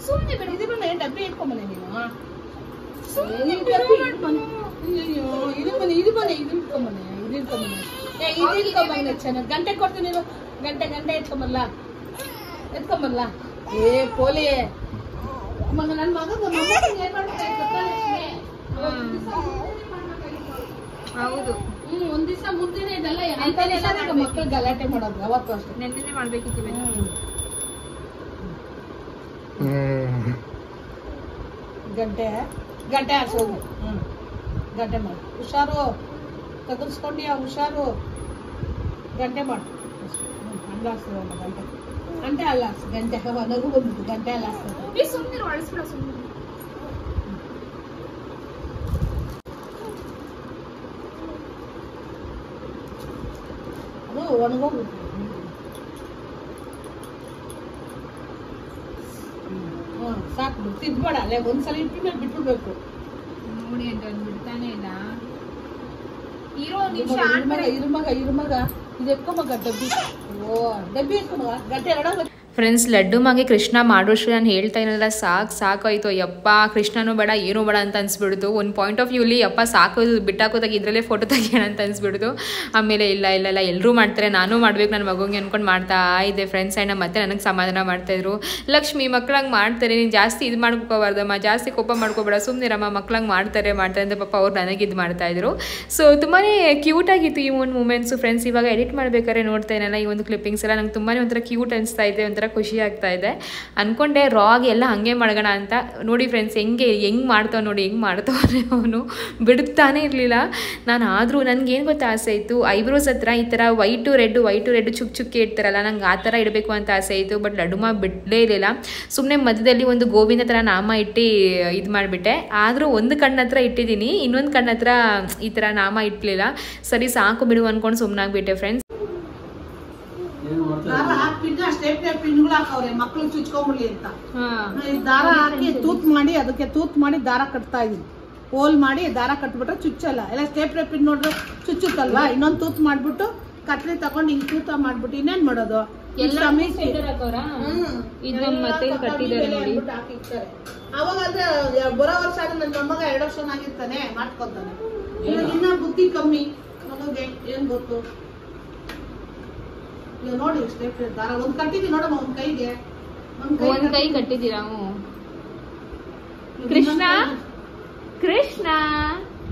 ಸುಮ್ನೆ ಬಿಡು. ಇದು ಬನ್ನಿ, ಡಬ್ಬಿ ಇಟ್ಕೊಂಬನೆ ನೀನು. ಇದು ಚೆನ್ನಾಗಿ ಗಂಟೆ ಕೊಡ್ತೀನಿ. ಗಂಟೆ ಎತ್ಕೊಂಬಲ್ಲ. ಏ ಪೋಲಿ ಮಗ, ನನ್ ಮಗ ಏನ್ ಹೌದು. ಒಂದ್ ದಿವಸ ಮುಂದಿನ ಇದೆಲ್ಲ ಮಕ್ಳು ಗಲಾಟೆ ಮಾಡೋದು. ಅವತ್ತು ಅಷ್ಟೇ ನೆನ್ನೆ ಮಾಡ್ಬೇಕಿತ್ತು. ಗಂಟೆ ಹಾಕ್ಸೋದು. ಗಂಟೆ ಮಾಡಿ ಹುಷಾರು. ತಗಲ್ಸ್ಕೊಂಡ್ಯಾ ಹುಷಾರು. ಗಂಟೆ ಮಾಡು. ಅಲ್ಲ ಹಾಕ್ಸೋದು ಗಂಟೆ ಅಲ್ಲ ಹಾಕ್ಸು. ಗಂಟೆ ನಗು ಬಂದ್ಬಿಟ್ಟು ಗಂಟೆ ಅಲ್ಲ ಹಾಕ್ಸೋದು. ಸುಮ್ಮನೆ ಒಳಸ್ಬಿಡ. ಸುಮ್ಮನೆ ಅದು ಒಣಗೋಗ್ಬಿಟ್ಟು ಸಾಕು. ತಿದ್ಬೇಡ. ಅಲ್ಲೇ ಒಂದ್ಸಲ ಇಟ್ಟು ಮೇಲೆ ಬಿಟ್ಬಿಡ್ಬೇಕು. ನೋಡಿ ಅಂತ ಬಿಡ್ತಾನೆ ಇಲ್ಲ. ಇರುಮಗ ಇದು ಎತ್ಕೊಂಬಗ ಡಬ್ಬಿ. ಓ ಡಬ್ಬಿ ಎತ್ಕೊಂಬಗ ಗಂಟೆ ಎರಡೋಗ. ಫ್ರೆಂಡ್ಸ್, ಲಡ್ಡು ಮಾಗೆ ಕೃಷ್ಣ ಮಾಡೋಷ್ಟು ನಾನು ಹೇಳ್ತಾ ಇರಲಿಲ್ಲ. ಸಾಕಾಯ್ತು. ಯಪ್ಪ ಕೃಷ್ಣನೂ ಬೇಡ ಏನೂ ಬೇಡ ಅಂತ ಅನ್ಸ್ಬಿಡ್ತು. ಒಂದು ಪಾಯಿಂಟ್ ಆಫ್ ವ್ಯೂಲಿ ಯಪ್ಪ ಸಾಕೋದು ಬಿಟ್ಟಾಕೋದಾಗ ಇದರಲ್ಲೇ ಫೋಟೋ ತೆಗಿಯೋಣ ಅಂತ ಅನ್ಸ್ಬಿಡ್ತು. ಆಮೇಲೆ ಇಲ್ಲ ಎಲ್ಲರೂ ಮಾಡ್ತಾರೆ, ನಾನು ಮಾಡ್ಬೇಕು ನನ್ನ ಮಗುಗೆ ಅಂದ್ಕೊಂಡು ಮಾಡ್ತಾ ಇದ್ದೆ ಫ್ರೆಂಡ್ಸ್. ಆ್ಯಂಡ್ ಮತ್ತೆ ನನಗೆ ಸಮಾಧಾನ ಮಾಡ್ತಾಯಿದ್ರು. ಲಕ್ಷ್ಮಿ ಮಕ್ಳಂಗೆ ಮಾಡ್ತಾರೆ, ನೀನು ಜಾಸ್ತಿ ಇದು ಮಾಡ್ಕೋಬಾರ್ದಮ್ಮ, ಜಾಸ್ತಿ ಕೋಪ ಮಾಡ್ಕೋಬೇಡ, ಸುಮ್ಮನಿರಮ್ಮ, ಮಕ್ಳಂಗೆ ಮಾಡ್ತಾರೆ ಅಂತ ಪಾಪ ಅವ್ರು ನನಗೆ ಇದು ಮಾಡ್ತಾಯಿದ್ರು. ಸೊ ತುಂಬಾ ಕ್ಯೂಟಾಗಿತ್ತು ಈ ಒಂದು ಮೂಮೆಂಟ್ಸು ಫ್ರೆಂಡ್ಸ್. ಇವಾಗ ಎಡಿಟ್ ಮಾಡ್ಬೇಕಾದ್ರೆ ನೋಡ್ತಾ ಏನಲ್ಲ ಈ ಒಂದು ಕ್ಲಿಪ್ಪಿಂಗ್ಸ್ ಎಲ್ಲ ನಂಗೆ ತುಂಬಾ ಒಂಥರ ಕ್ಯೂಟ್ ಅನಿಸ್ತಾ ಇದೆ. ಒಂಥರ ಖುಷಿ ಆಗ್ತಾ ಇದೆ. ಅಂದ್ಕೊಂಡೆ ರಾಗ್ ಎಲ್ಲ ಹಾಗೆ ಮಾಡೋಣ ಅಂತ. ನೋಡಿ ಫ್ರೆಂಡ್ಸ್ ಹೆಂಗೆ ಮಾಡ್ತಾವೆ ನೋಡಿ, ಹೆಂಗೆ ಮಾಡ್ತಾವೆ ಅವನು ಬಿಡುತ್ತಾನೆ ಇರಲಿಲ್ಲ. ನಾನು ಆದರೂ ನನಗೇನು ಗೊತ್ತಾ ಆಸೆ ಇತ್ತು, ಐಬ್ರೋಸ್ ಹತ್ರ ಈ ಥರ ವೈಟು ರೆಡ್ ಚುಕ್ಕೆ ಇಡ್ತಾರಲ್ಲ, ನಂಗೆ ಆ ಥರ ಇಡಬೇಕು ಅಂತ ಆಸೆ ಇತ್ತು. ಬಟ್ ಲಡ್ಡುಮ ಬಿಡಲೇ ಇರಲಿಲ್ಲ. ಸುಮ್ಮನೆ ಮಧ್ಯದಲ್ಲಿ ಒಂದು ಗೋವಿಂದ ಥರ ನಾಮ ಇಟ್ಟು ಇದು ಮಾಡಿಬಿಟ್ಟೆ. ಆದರೂ ಒಂದು ಕಣ್ಣ ಹತ್ರ ಇಟ್ಟಿದ್ದೀನಿ, ಇನ್ನೊಂದು ಕಣ್ಣ ಹತ್ರ ಈ ಥರ ನಾಮ ಇಟ್ಲಿಲ್ಲ. ಸರಿ ಸಾಕು ಬಿಡು ಅಂದ್ಕೊಂಡು ಸುಮ್ಮನಾಗ್ಬಿಟ್ಟೆ ಫ್ರೆಂಡ್ಸ್. ಪಿನ್ಗಳು ಹಾಕವ್ರೆ ಮಕ್ಳು ಚುಚ್ಕೊಂಬಿಡ್ಲಿ ಅಂತ. ದಾರ ಹಾಕಿ ತೂತ್ ಮಾಡಿ ದಾರ ಕಟ್ತಾ ಇದೀನಿ. ಹೋಲ್ ಮಾಡಿ ದಾರ ಕಟ್ಬಿಟ್ರೆ ಚುಚ್ಚಲ್ಲ. ಎಲ್ಲ ಸ್ಟೇಪ್ಲೆ ಪಿನ್ ನೋಡ್ರೆ ಚುಚ್ಚುತ್ತಲ್ವಾ, ಇನ್ನೊಂದು ತೂತ್ ಮಾಡ್ಬಿಟ್ಟು ಕತ್ರಿ ತಗೊಂಡು ಹಿಂಗ್ ತೂತ ಮಾಡ್ಬಿಟ್ಟು ಇನ್ನೇನ್ ಮಾಡೋದು, ಅವಾಗಾದ್ರೆ ಬರೋ ವರ್ಷ ಆದ್ರೆ ನನ್ನ ಮೊಮ್ಮಗ 2 ವರ್ಷನಾಗಿರ್ತಾನೆ ಮಾಡ್ಕೊತಾನೆ. ಇನ್ನ ಬುದ್ಧಿ ಕಮ್ಮಿ ಮಗುಗೆ, ಏನ್ ಗೊತ್ತು. ಈಗ ನೋಡಿ ಸ್ಟೆಪ್ ದಾರ ಒಂದ್ ಕಟ್ಟಿದೀವಿ ನೋಡಮ್ಮ, ಒಂದ್ ಕೈಗೆ ಒಂದ್ ಕೈ ಕಟ್ಟಿದ್ದೀರಾ? ಕೃಷ್ಣ ಕೃಷ್ಣ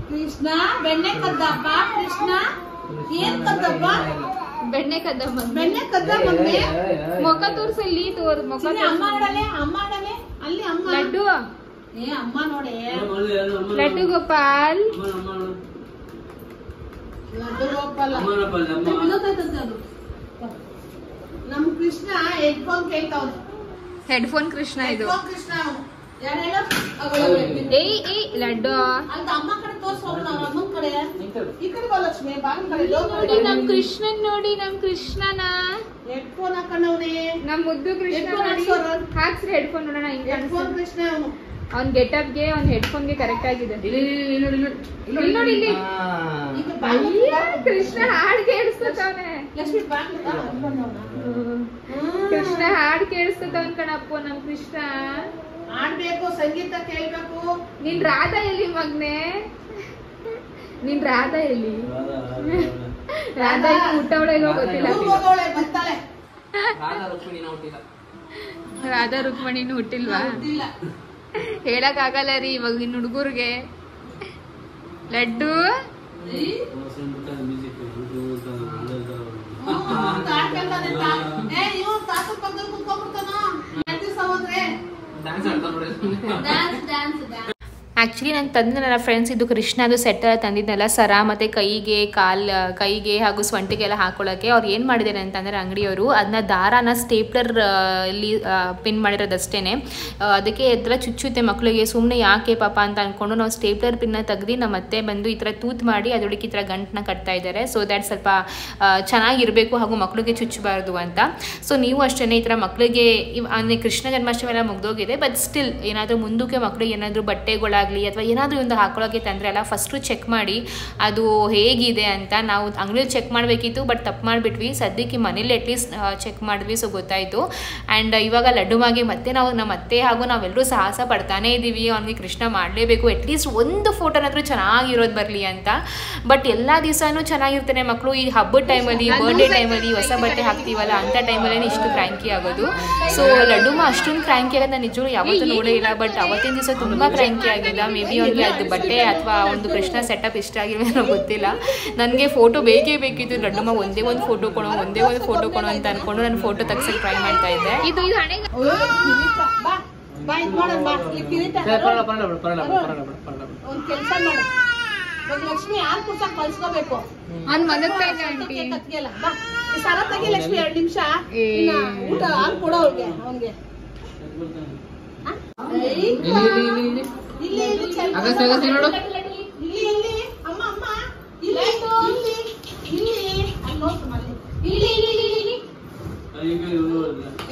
ಕೃಷ್ಣ ಬೆಣ್ಣೆ ಕದ್ದಪ್ಪ. ಕೃಷ್ಣ ಏನ್ ಕದ್ದಪ್ಪ? ಬೆಣ್ಣೆ ಕದ್ದ ಮಮ್ಮಿ ಮುಖ ತೋರ್ಸಲ್ಲಿ ಮುಖ ಅಮ್ಮ ಆಡಲೆ ಅಲ್ಲಿ ಅಮ್ಮ ಲಡ್ಡು ಅಮ್ಮ ನೋಡಿ ಲಡ್ಡು ಗೋಪಾಲ್ ನಮ್ ಕೃಷ್ಣ ಹೆಡ್ಫೋನ್ ಕೇಳ್ತಾವ್. ಹೆಡ್ಫೋನ್ ಕೃಷ್ಣ ಇದು. ಕೃಷ್ಣ ಯಾರು ಹೇಳು? ಏಯ್ ಲಡ್ಡು ಅಂತ ಅಮ್ಮ ಕಡೆ ತೋರ್ಸೋಣ, ಅಮ್ಮನ ಕಡೆ ಈ ಕಡೆ ಬಾ ಲಕ್ಷ್ಮಿ, ಬಾಗಿನ ಕಡೆ ನೋಡಿ ನಮ್ ಕೃಷ್ಣನ್ ನೋಡಿ, ನಮ್ ಕೃಷ್ಣನ ಹೆಡ್ಫೋನ್ ಹಾಕೊಂಡವ್ನೆ. ನಮ್ ಮುದ್ದು ಕೃಷ್ಣ ಹಾಕ್ಸ್ರಿ ಹೆಡ್ಫೋನ್ ನೋಡೋಣ. ಹೆಡ್ಫೋನ್ ಕೃಷ್ಣ ಅವನು. ಅವ್ನ್ ಗೆಟಪ್ಗೆ ಅವ್ನ್ ಹೆಡ್ಫೋನ್ಗೆ ಕರೆಕ್ಟ್ ಆಗಿದೆ. ನೋಡಿ ಇಲ್ಲಿ ಕೃಷ್ಣ ಹಾಡ್ ಕೇಳಿಸ್ತವನೆ. ಲಕ್ಷ್ಮಿ ಕೃಷ್ಣ ಹಾಡ್ ಕೇಳಿಸ್ತವನ್ ಕಣಪ್ಪ ನಮ್ ಕೃಷ್ಣ. ಆಡ್ಬೇಕು, ಸಂಗೀತ ಕೇಳ್ಬೇಕು. ನಿನ್ ರಾಧಾ ಎಲ್ಲಿ ಮಗ್ನೆ? ನಿನ್ ರಾಧಾ ಎಲ್ಲಿ? ರಾಧಾ ಹುಟ್ಟವಳೆಗೋ ಗೊತ್ತಿಲ್ಲ. ರಾಧಾ ರುಕ್ಮಿಣಿನೂ ಹುಟ್ಟಿಲ್ವಾ? ಹೇಳಕ್ ಆಗಲ್ಲ ರೀ ಇವಾಗ ನಿನ್ ಹುಡುಗರ್ಗೆ. ಲಡ್ಡು ಆ್ಯಕ್ಚುಲಿ ನಾನು ತಂದಿದ್ದೆನಲ್ಲ ಫ್ರೆಂಡ್ಸ್, ಇದು ಕೃಷ್ಣದು ಸೆಟ್ ಎಲ್ಲ ತಂದಿದ್ದೆನಲ್ಲ, ಸರ ಮತ್ತು ಕೈಗೆ ಹಾಗೂ ಸೊಂಟಿಗೆಲ್ಲ ಹಾಕೊಳ್ಳೋಕ್ಕೆ. ಅವ್ರು ಏನು ಮಾಡಿದ್ದಾರೆ ಅಂತಂದರೆ ಅಂಗಡಿಯವರು ಅದನ್ನ ದಾರಾನ ಸ್ಟೇಪ್ಲರ್ ಇಲ್ಲಿ ಪಿನ್ ಮಾಡಿರೋದಷ್ಟೇ. ಅದಕ್ಕೆ ಎಲ್ಲ ಚುಚ್ಚುತ್ತೆ ಮಕ್ಕಳಿಗೆ. ಸುಮ್ಮನೆ ಯಾಕೆ ಪಾಪ ಅಂತ ಅಂದ್ಕೊಂಡು ನಾವು ಸ್ಟೇಪ್ಲರ್ ಪಿನ್ನ ತೆಗ್ದು ನಮ್ಮ ಮತ್ತೆ ಬಂದು ಈ ಥರ ತೂತ್ ಮಾಡಿ ಅದರೊಳಗೆ ಈ ಥರ ಗಂಟನ್ನ ಕಟ್ತಾ ಇದ್ದಾರೆ. ಸೊ ದ್ಯಾಟ್ ಸ್ವಲ್ಪ ಚೆನ್ನಾಗಿರಬೇಕು ಹಾಗೂ ಮಕ್ಕಳಿಗೆ ಚುಚ್ಚಬಾರ್ದು ಅಂತ. ಸೊ ನೀವು ಅಷ್ಟೇ ಈ ಥರ ಮಕ್ಕಳಿಗೆ ಅಂದರೆ ಕೃಷ್ಣ ಜನ್ಮಾಷ್ಟಮಿ ಎಲ್ಲ ಮುಗ್ದೋಗಿದೆ, ಬಟ್ ಸ್ಟಿಲ್ ಏನಾದರೂ ಮುಂದಕ್ಕೆ ಮಕ್ಕಳಿಗೆ ಏನಾದರೂ ಬಟ್ಟೆಗಳ ಅಥವಾ ಏನಾದರೂ ಒಂದು ಹಾಕೊಳ್ಳೋಕೆ ತಂದರೆ ಅಲ್ಲ, ಫಸ್ಟು ಚೆಕ್ ಮಾಡಿ ಅದು ಹೇಗಿದೆ ಅಂತ. ನಾವು ಅಂಗಡಿಯಲ್ಲಿ ಚೆಕ್ ಮಾಡಬೇಕಿತ್ತು, ಬಟ್ ತಪ್ಪು ಮಾಡಿಬಿಟ್ವಿ. ಸದ್ಯಕ್ಕೆ ಮನೇಲಿ ಅಟ್ಲೀಸ್ಟ್ ಚೆಕ್ ಮಾಡಿದ್ವಿ, ಸೊ ಗೊತ್ತಾಯಿತು. ಆ್ಯಂಡ್ ಇವಾಗ ಲಡ್ಡುಮಾಗೆ ಮತ್ತೆ ನಮ್ಮ ಅತ್ತೆ ಹಾಗೂ ನಾವೆಲ್ಲರೂ ಸಾಹಸ ಪಡ್ತಾನೇ ಇದ್ದೀವಿ, ಅವನಿಗೆ ಕೃಷ್ಣ ಮಾಡಲೇಬೇಕು, ಅಟ್ಲೀಸ್ಟ್ ಒಂದು ಫೋಟೋನಾದರೂ ಚೆನ್ನಾಗಿರೋದು ಬರಲಿ ಅಂತ. ಬಟ್ ಎಲ್ಲ ದಿವಸನೂ ಚೆನ್ನಾಗಿರ್ತಾನೆ ಮಕ್ಕಳು. ಈ ಹಬ್ಬದ ಟೈಮಲ್ಲಿ, ಬರ್ಡೇ ಟೈಮಲ್ಲಿ ಹೊಸ ಬಟ್ಟೆ ಹಾಕ್ತೀವಲ್ಲ ಅಂಥ ಟೈಮಲ್ಲೇ ಇಷ್ಟು ಕ್ರ್ಯಾಂಕಿ ಆಗೋದು. ಸೊ ಲಡ್ಡುಮ ಅಷ್ಟೊಂದು ಕ್ರ್ಯಾಂಕಿ ಆಗೋದು ನಾನು ನಿಜವೂ ಯಾವತ್ತೂ ನೋಡೇ ಇಲ್ಲ. ಬಟ್ ಅವತ್ತಿನ ದಿವಸ ತುಂಬ ಕ್ರ್ಯಾಂಕಿ ಆಗಿದೆ. ಮೇ ಬಿ ಅವ್ನಿಗೆ ಅದು ಬಟ್ಟೆ ಅಥವಾ ಒಂದು ಕೃಷ್ಣ ಸೆಟಪ್ ಇಷ್ಟ ಆಗಿರೋ ಗೊತ್ತಿಲ್ಲ. ನನಗೆ ಫೋಟೋ ಬೇಕೇ ಬೇಕಿತ್ತು. ಲಡ್ಡುಮ್ಮ ಒಂದೇ ಒಂದು ಫೋಟೋ ಕೊಡೋ ಅಂತ ಅನ್ಕೊಂಡು ನಾನು ಫೋಟೋ ತೆಗ್ಸಕ್ಕೆ ಟ್ರೈ ಮಾಡ್ತಾ ಇದ್ದೆ. ಇದು ಲಕ್ಷ್ಮಿ ಯಾರು ಕುರ್ಸಕ್ ಕಳ್ಸ್ಕೋಬೇಕು. ಸರ ತೆಗಿ ಲಕ್ಷ್ಮಿ, 2 ನಿಮಿಷ ಊಟ ಹಾಲು ಕೊಡೋ ಅವ್ರಿಗೆ. ಅವನ್ಗೆ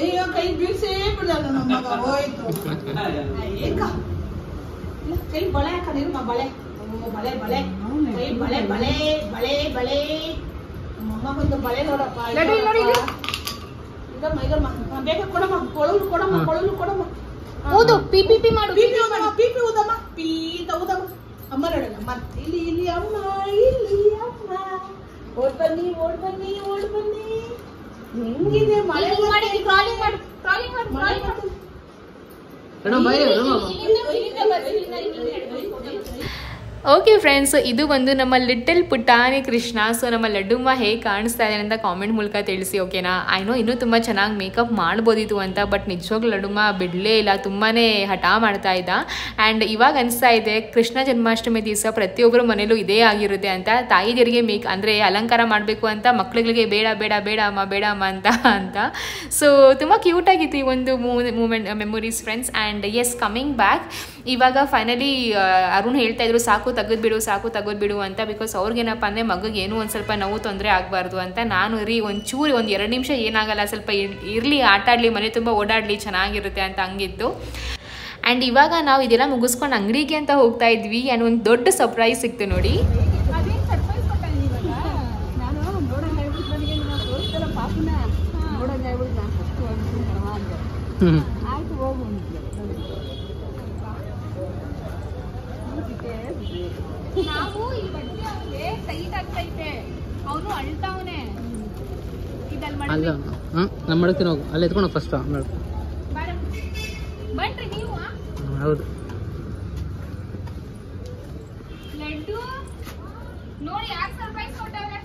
ಅಯ್ಯೋ ಕೈ ಬೀಳ್ಸೇ ಬಿಡಲ್ಲ ನಮ್ಮ ಮಗ, ಹೋಯ್ತು. ಕೈ ಬಳೆ ಹಾಕದಿರು, ಬಳೆ ಬಳೆ ಬಳೆ ಕೈ ಬಳೆ ಬಳೆ ಬಳೆ ಬಳೆ. ನಮ್ಮಮ್ಮ ಬಂದು ಬಳೆ ನೋಡಪ್ಪ. ಬೇಗ ಕೊಡಮ್ಮ, ಕೊಡಮ್ಮ. ಊದು ಪಿಪಿ ಮಾಡು, ಪಿಪಿ ಊದಮ್ಮ, ಪೀತ ಊದಮ್ಮ. ಅಮ್ಮ ನೋಡಲ್ಲ, ಮತ್ತೆ ಇಲ್ಲಿ ಅಮ್ಮ, ಓಡ್ ಬನ್ನಿ. ಹೆಂಗಿದೆ ಮಳೆ ಮಾಡಿ, ಟ್ರಾಲಿಂಗ್ ಮಾಡು. ಓಕೆ ಫ್ರೆಂಡ್ಸ್, ಇದು ಒಂದು ನಮ್ಮ ಲಿಟಲ್ ಪುಟಾಣಿ ಕೃಷ್ಣ. ಸೊ ನಮ್ಮ ಲಡ್ಡುಮ್ಮ ಹೇಗೆ ಕಾಣಿಸ್ತಾ ಇದೆ ಅಂತ ಕಾಮೆಂಟ್ ಮೂಲಕ ತಿಳಿಸಿ, ಓಕೆನಾ? ಐ ನೋ ಇನ್ನೂ ತುಂಬ ಚೆನ್ನಾಗಿ ಮೇಕಪ್ ಮಾಡ್ಬೋದಿತ್ತು ಅಂತ, ಬಟ್ ನಿಜವಾಗ್ಲೂ ಲಡ್ಡುಮ್ಮ ಬಿಡಲೇ ಇಲ್ಲ, ತುಂಬಾ ಹಠ ಮಾಡ್ತಾ ಇದ್ದ. ಆ್ಯಂಡ್ ಇವಾಗ ಅನಿಸ್ತಾ ಇದೆ ಕೃಷ್ಣ ಜನ್ಮಾಷ್ಟಮಿ ದಿವಸ ಪ್ರತಿಯೊಬ್ಬರ ಮನೇಲೂ ಇದೇ ಆಗಿರುತ್ತೆ ಅಂತ. ತಾಯಿದಿರಿಗೆ ಅಂದರೆ ಅಲಂಕಾರ ಮಾಡಬೇಕು ಅಂತ, ಮಕ್ಳುಗಳಿಗೆ ಬೇಡ ಬೇಡ ಬೇಡ ಅಮ್ಮ ಬೇಡ ಅಮ್ಮ ಅಂತ. ಸೊ ತುಂಬ ಕ್ಯೂಟಾಗಿತ್ತು ಈ ಒಂದು memories friends. And yes, coming back, ಇವಾಗ ಫೈನಲಿ ಅರುಣ್ ಹೇಳ್ತಾ ಇದ್ರು ಸಾಕು ತೆಗೆದ್ಬಿಡು ಅಂತ. ಬಿಕಾಸ್ ಅವ್ರಿಗೇನಪ್ಪ ಅಂದರೆ ಮಗುಗೆ ಏನೂ ಒಂದು ಸ್ವಲ್ಪ ನೋವು ತೊಂದರೆ ಆಗಬಾರ್ದು ಅಂತ. ನಾನು ಒಂದು 2 ನಿಮಿಷ ಏನಾಗಲ್ಲ, ಸ್ವಲ್ಪ ಇರಲಿ, ಆಟ ಆಡಲಿ, ಮನೆ ತುಂಬ ಓಡಾಡಲಿ, ಚೆನ್ನಾಗಿರುತ್ತೆ ಅಂತ ಹಂಗಿತ್ತು. ಆ್ಯಂಡ್ ಇವಾಗ ನಾವು ಇದೆಲ್ಲ ಮುಗಿಸ್ಕೊಂಡು ಅಂಗಡಿಗೆ ಅಂತ ಹೋಗ್ತಾ ಇದ್ವಿ. ಆ್ಯಂಡ್ ಒಂದು ದೊಡ್ಡ ಸರ್ಪ್ರೈಸ್ ಸಿಕ್ತು ನೋಡಿ. ನಾವು ಈ ಬಟ್ಟೆ ಅವನಿಗೆ ಟೈಟ್ ಆಗ್ತೈತೆ, ಅವನು ಅಳ್ತಾವನೆ. ಅಲ್ಲ ನಮ್ಮ ಮಡಕ್ತೀನಿ ಹೋಗು, ಅಲ್ಲಿ ಎತ್ಕೊಂಡು ಫಸ್ಟ್ ಬನ್ರಿ ನೀವು. ಹೌದು, ಲಡ್ಡು ನೋಡಿ ಯಾಕೆ ಸರ್ಪ್ರೈಸ್ ಕೊಟ್ಟವ್ರೆ.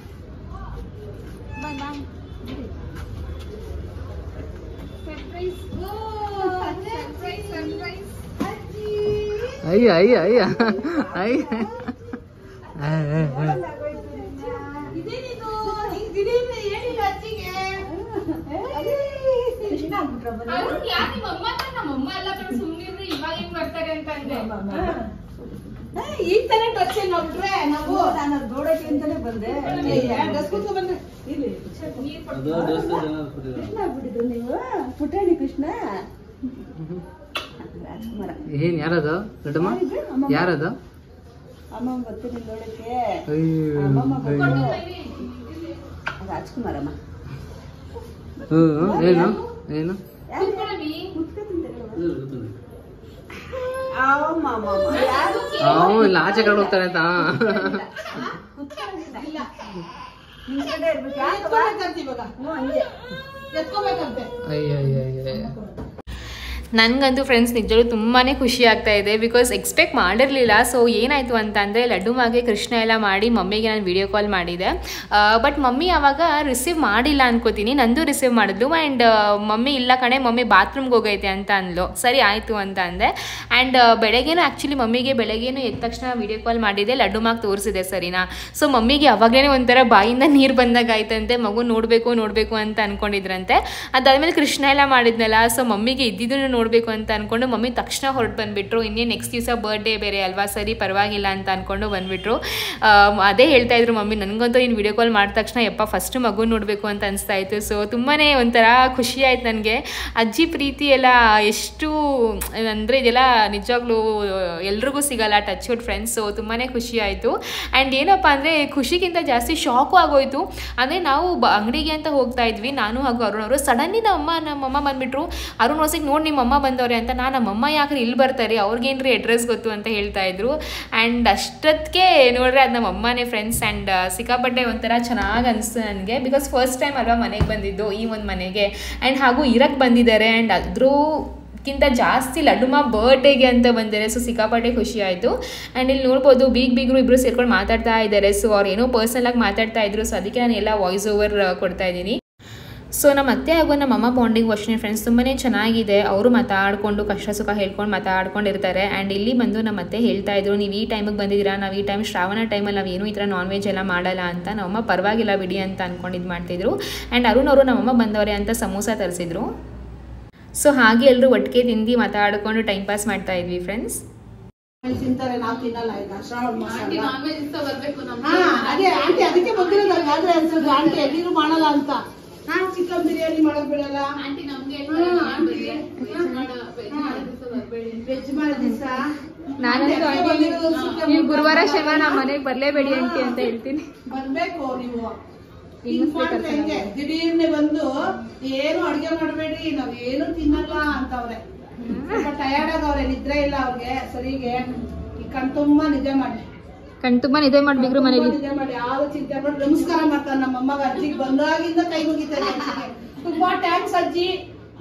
ಸರ್ಪ್ರೈಸ್ ಸರ್ಪ್ರೈಸ್ ಅಯ್ಯ ಅಯ್ಯ ಅಯ್ಯ ಅಯ್ಯ ಈಗ ತಾನೇ ಟಚ್ ನೋಡ್ರೆ ನಾವು ನಾನು ನೋಡಕ್ಕೆ ಅಂತಾನೆ ಬಂದೆ. ಬಂದ್ರೆ ಇಲ್ಲಿ ಬಿಟ್ಟಿದ್ರು ನೀವು ಪುಟಾಣಿ ಕೃಷ್ಣ ರಾಜ್ಕುಮಾರ. ಏನ್ ಯಾರದ ದೊಡ್ಡಮ್ಮ? ಯಾರದ ಅಮ್ಮ ಬರ್ತೀನಿ ನೋಡಕ್ಕೆ. ರಾಜ್ಕುಮಾರಮ್ಮ. ಏನು ಏನು ಇಲ್ಲ, ಆಚೆ ಕಡೆ ಹೋಗ್ತಾರೆ ಅಂತ. ನನಗಂತೂ ಫ್ರೆಂಡ್ಸ್ ನಿಜವೂ ತುಂಬಾ ಖುಷಿ ಆಗ್ತಾ ಇದೆ. ಬಿಕಾಸ್ ಎಕ್ಸ್ಪೆಕ್ಟ್ ಮಾಡಿರಲಿಲ್ಲ. ಸೊ ಏನಾಯಿತು ಅಂತಂದರೆ ಲಡ್ಡುಮಾಗೆ ಕೃಷ್ಣ ಎಲ್ಲ ಮಾಡಿ ಮಮ್ಮಿಗೆ ನಾನು ವಿಡಿಯೋ ಕಾಲ್ ಮಾಡಿದೆ. ಬಟ್ ಮಮ್ಮಿ ಆವಾಗ ರಿಸೀವ್ ಮಾಡಿಲ್ಲ ಅನ್ಕೋತೀನಿ, ನಂದು ರಿಸೀವ್ ಮಾಡಿದ್ಲು. ಆ್ಯಂಡ್ ಮಮ್ಮಿ ಇಲ್ಲ ಕಣೆ, ಮಮ್ಮಿ ಬಾತ್ರೂಮ್ಗೆ ಹೋಗೈತೆ ಅಂತ ಅಂದ್ಲು. ಸರಿ ಆಯಿತು ಅಂತ ಅಂದೆ. ಆ್ಯಂಡ್ ಬೆಳಗ್ಗೆನೂ ಆ್ಯಕ್ಚುಲಿ ಮಮ್ಮಿಗೆ ಬೆಳಗ್ಗೆನೂ ಎದ್ದ ತಕ್ಷಣ ವಿಡಿಯೋ ಕಾಲ್ ಮಾಡಿದ್ದೆ, ಲಡ್ಡುಮಾಗೆ ತೋರಿಸಿದೆ, ಸರಿನಾ? ಸೊ ಮಮ್ಮಿಗೆ ಅವಾಗಲೇ ಒಂಥರ ಬಾಯಿಂದ ನೀರು ಬಂದಾಗ ಆಯ್ತಂತೆ, ಮಗು ನೋಡಬೇಕು ಅಂತ ಅಂದ್ಕೊಂಡಿದ್ರಂತೆ. ಅದಾದಮೇಲೆ ಕೃಷ್ಣ ಎಲ್ಲ ಮಾಡಿದ್ನಲ್ಲ, ಸೊ ಮಮ್ಮಿಗೆ ಇದ್ದಿದ್ದನ್ನು ನೋಡಬೇಕು ಅಂತ ಅಂದ್ಕೊಂಡು ಮಮ್ಮಿ ತಕ್ಷಣ ಹೊರಟು ಬಂದುಬಿಟ್ರು. ಇನ್ನೇನು ನೆಕ್ಸ್ಟ್ ದಿವಸ ಬರ್ಡೇ ಬೇರೆ ಅಲ್ವಾ, ಸರಿ ಪರವಾಗಿಲ್ಲ ಅಂತ ಅಂದ್ಕೊಂಡು ಬಂದುಬಿಟ್ರು. ಅದೇ ಹೇಳ್ತಾ ಇದ್ರು ಮಮ್ಮಿ, ನನಗಂತೂ ನೀನು ವಿಡಿಯೋ ಕಾಲ್ ಮಾಡಿದ ತಕ್ಷಣ ಯಪ್ಪ ಫಸ್ಟ್ ಮಗು ನೋಡಬೇಕು ಅಂತ ಅನಿಸ್ತಾ ಇತ್ತು. ಸೊ ತುಂಬಾ ಒಂಥರ ಖುಷಿ ಆಯ್ತು ನನಗೆ. ಅಜ್ಜಿ ಪ್ರೀತಿ ಎಲ್ಲ ಎಷ್ಟು ಅಂದರೆ ಇದೆಲ್ಲ ನಿಜವಾಗ್ಲೂ ಎಲ್ರಿಗೂ ಸಿಗಲ್ಲ, ಟಚ್ ವುಡ್ ಫ್ರೆಂಡ್ಸ್. ಸೊ ತುಂಬಾ ಖುಷಿ ಆಯಿತು. ಆ್ಯಂಡ್ ಏನಪ್ಪ ಅಂದರೆ ಖುಷಿಗಿಂತ ಜಾಸ್ತಿ ಶಾಕು ಆಗೋಯ್ತು. ಅಂದರೆ ನಾವು ಅಂಗಡಿಗೆ ಅಂತ ಹೋಗ್ತಾ ಇದ್ವಿ, ನಾನು ಹಾಗೂ ಅರುಣ್ ಅವರು. ಸಡನ್ಲಿ ನಮ್ಮಮ್ಮ ಬಂದುಬಿಟ್ರು, ಅರುಣ್ ಹೊಸಕ್ಕೆ ನೋಡಿ ನಿಮ್ಮ ಅಮ್ಮ ಬಂದವ್ರೆ ಅಂತ. ನಮ್ಮಮ್ಮ ಯಾಕ್ರಿ ಇಲ್ಲಿ ಬರ್ತಾರೆ, ಅವ್ರಿಗೇನ್ರಿ ಅಡ್ರೆಸ್ ಗೊತ್ತು ಅಂತ ಹೇಳ್ತಾ ಇದ್ರು. ಆ್ಯಂಡ್ ಅಷ್ಟೊತ್ತಿಗೆ ನೋಡ್ರೆ ಅದು ನಮ್ಮ ಅಮ್ಮನೇ ಫ್ರೆಂಡ್ಸ್. ಆ್ಯಂಡ್ ಸಿಕ್ಕಾಪಟ್ಟೆ ಒಂಥರ ಚೆನ್ನಾಗಿ ಅನಿಸ್ತು ನನಗೆ. ಬಿಕಾಸ್ ಫಸ್ಟ್ ಟೈಮ್ ಅಲ್ವಾ ಮನೆಗೆ ಬಂದಿದ್ದು, ಈ ಒಂದು ಮನೆಗೆ. ಆ್ಯಂಡ್ ಹಾಗೂ ಇರಕ್ಕೆ ಬಂದಿದ್ದಾರೆ. ಆ್ಯಂಡ್ ಅದ್ರಕ್ಕಿಂತ ಜಾಸ್ತಿ ಲಡ್ಡುಮ್ಮ ಬರ್ಡೇಗೆ ಅಂತ ಬಂದಿದ್ದಾರೆ. ಸೊ ಸಿಕ್ಕಾಪಟ್ಟೆ ಖುಷಿ ಆಯಿತು. ಆ್ಯಂಡ್ ಇಲ್ಲಿ ನೋಡ್ಬೋದು ಬೀಗರು ಇಬ್ಬರು ಸೇರ್ಕೊಂಡು ಮಾತಾಡ್ತಾ ಇದ್ದಾರೆ. ಸೊ ಅವ್ರು ಏನೋ ಪರ್ಸನಲಾಗಿ ಮಾತಾಡ್ತಾ ಇದ್ರು. ಸೊ ಅದಕ್ಕೆ ನಾನು ಎಲ್ಲ ವಾಯ್ಸ್ ಓವರ್ ಕೊಡ್ತಾ ಇದ್ದೀನಿ. ಸೊ ನಮ್ಮ ಅತ್ತೆ ಹಾಗೂ ನಮ್ಮ ಅಮ್ಮ ಬಾಂಡಿಂಗ್ ಅಷ್ಟೇ ಫ್ರೆಂಡ್ಸ್ ತುಂಬಾ ಚೆನ್ನಾಗಿದೆ. ಅವರು ಮಾತಾಡಿಕೊಂಡು ಕಷ್ಟ ಸುಖ ಹೇಳ್ಕೊಂಡು ಮಾತಾಡ್ಕೊಂಡಿರ್ತಾರೆ. ಆ್ಯಂಡ್ ಇಲ್ಲಿ ಬಂದು ನಮ್ಮ ಅತ್ತೆ ಹೇಳ್ತಾ ಇದ್ರು, ನೀವು ಈ ಟೈಮಿಗೆ ಬಂದಿದ್ದೀರಾ, ನಾವು ಈ ಟೈಮ್ ಶ್ರಾವಣ ಟೈಮಲ್ಲಿ ನಾವು ಏನೂ ಈ ಥರ ನಾನ್ ವೆಜ್ ಎಲ್ಲ ಮಾಡಲ್ಲ ಅಂತ. ನಮ್ಮಮ್ಮ ಪರವಾಗಿಲ್ಲ ಬಿಡಿ ಅಂತ ಅಂದ್ಕೊಂಡಿದ್ದು ಮಾಡ್ತಿದ್ರು. ಆ್ಯಂಡ್ ಅರುಣ್ ಅವರು ನಮ್ಮಮ್ಮ ಬಂದವರೇ ಅಂತ ಸಮೋಸ ತರಿಸಿದ್ರು. ಸೊ ಹಾಗೆ ಎಲ್ಲರೂ ಒಟ್ಟಿಗೆ ತಿಂದು ಮಾತಾಡಿಕೊಂಡು ಟೈಮ್ ಪಾಸ್ ಮಾಡ್ತಾ ಇದ್ವಿ ಫ್ರೆಂಡ್ಸ್. ತಿಂತಾರೆ, ನಾವು ತಿನ್ನಲ್ಲ. ಈಗ ಶ್ರಾವಣ ಮಾಸ ಅದೇ ಆಂಟಿ ಅದಕ್ಕೆ ಬಂದಿರೋದು. ಆದ್ರೆ ಅನ್ಸೋದು ಆಂಟಿ ಎಲ್ಲಿಗೂ ಮಾಡಲ್ಲ ಅಂತ. ಚಿಕನ್ ಬಿರಿಯಾನಿ ಮಾಡಕ್ ಬಿಡಲ್ಲ ಆಂಟಿ, ನಮ್ಗೆ ವೆಜ್ ಮಾಡೋ ದಿವಸ ನೀವು ಗುರುವಾರ ಶನಿವಾರ ನಮ್ಮ ಮನೆಗೆ ಬರ್ಲೇಬೇಡಿ ಆಂಟಿ ಅಂತ ಹೇಳ್ತೀನಿ. ಬರ್ಬೇಕು ನೀವು. ದಿಢೀರ್ನೆ ಬಂದು ಏನು ಅಡ್ಗೆ ಮಾಡ್ಬೇಡ್ರಿ, ನಾವ್ ಏನು ತಿನ್ನಲ್ಲ ಅಂತವ್ರೆ. ಸ್ವಲ್ಪ ಟಯರ್ಡ್ ಆಗವ್ರೆ, ನಿದ್ರೆ ಇಲ್ಲ ಅವ್ರಿಗೆ ಸರಿಗೆ. ಈ ಕಣ್ ತುಂಬಾ ನಿದ್ದೆ ಮಾಡಿ, ಕಣ್ತುಂಬಾ ನಿದ್ದೆ ಮಾಡ್ಬಿಗ್ರು ಮನೇಲಿ ನಿದ್ದೆ ಮಾಡಿ. ಯಾರು ಚಿಂತೆ ಮಾಡಿ ನಮಸ್ಕಾರ ಮಾಡ್ತಾರೆ ನಮ್ಮ ಅಮ್ಮಗ. ಅಜ್ಜಿಗೆ ಬಂದಾಗಿಂದ ಕೈ ಮುಗಿತಾರೆ ಅಜ್ಜಿಗೆ. ತುಂಬಾ ಥ್ಯಾಂಕ್ಸ್ ಅಜ್ಜಿ.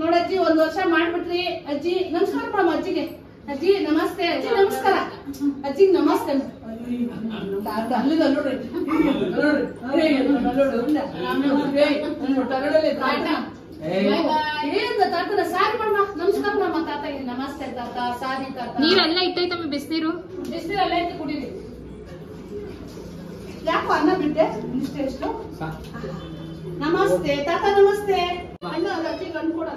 ನೋಡಜ್ಜಿ 1 ವರ್ಷ ಮಾಡ್ಬಿಟ್ರಿ ಅಜ್ಜಿ. ನಮಸ್ಕಾರ ಮಾಡಮ್ಮ ಅಜ್ಜಿಗೆ. ಅಜ್ಜಿ ನಮಸ್ತೆ. ಅಜ್ಜಿ ನಮಸ್ಕಾರ. ಅಜ್ಜಿಗೆ ನಮಸ್ತೆ. ಅಲ್ಲಿದ ನೋಡ್ರಿ ತಾತನ ಸಾರಿ ಮಾಡಮ್ಮ. ನಮಸ್ಕಾರ ನಮ್ಮ ತಾತಗೆ. ನಮಸ್ತೆ ತಾತ. ಸಾರಿ ತಾತ. ನೀರೆಲ್ಲ ಇಟ್ಟೈತಮ್ಮ ಬಿಸಿನೀರು ಬಿಸಿನೀರೆಲ್ಲ ಇಟ್ಟು ಕುಡೀರಿ. ಯಾಕೋ ಅನ್ನ ಬಿಟ್ಟೆ ಇಷ್ಟೇ ಎಷ್ಟು. ನಮಸ್ತೆ ತಾತ. ನಮಸ್ತೆ. ಹಣ್ಣು ಅಜ್ಜಿಗೆ ಹಣ್ಣು ಕೊಡ.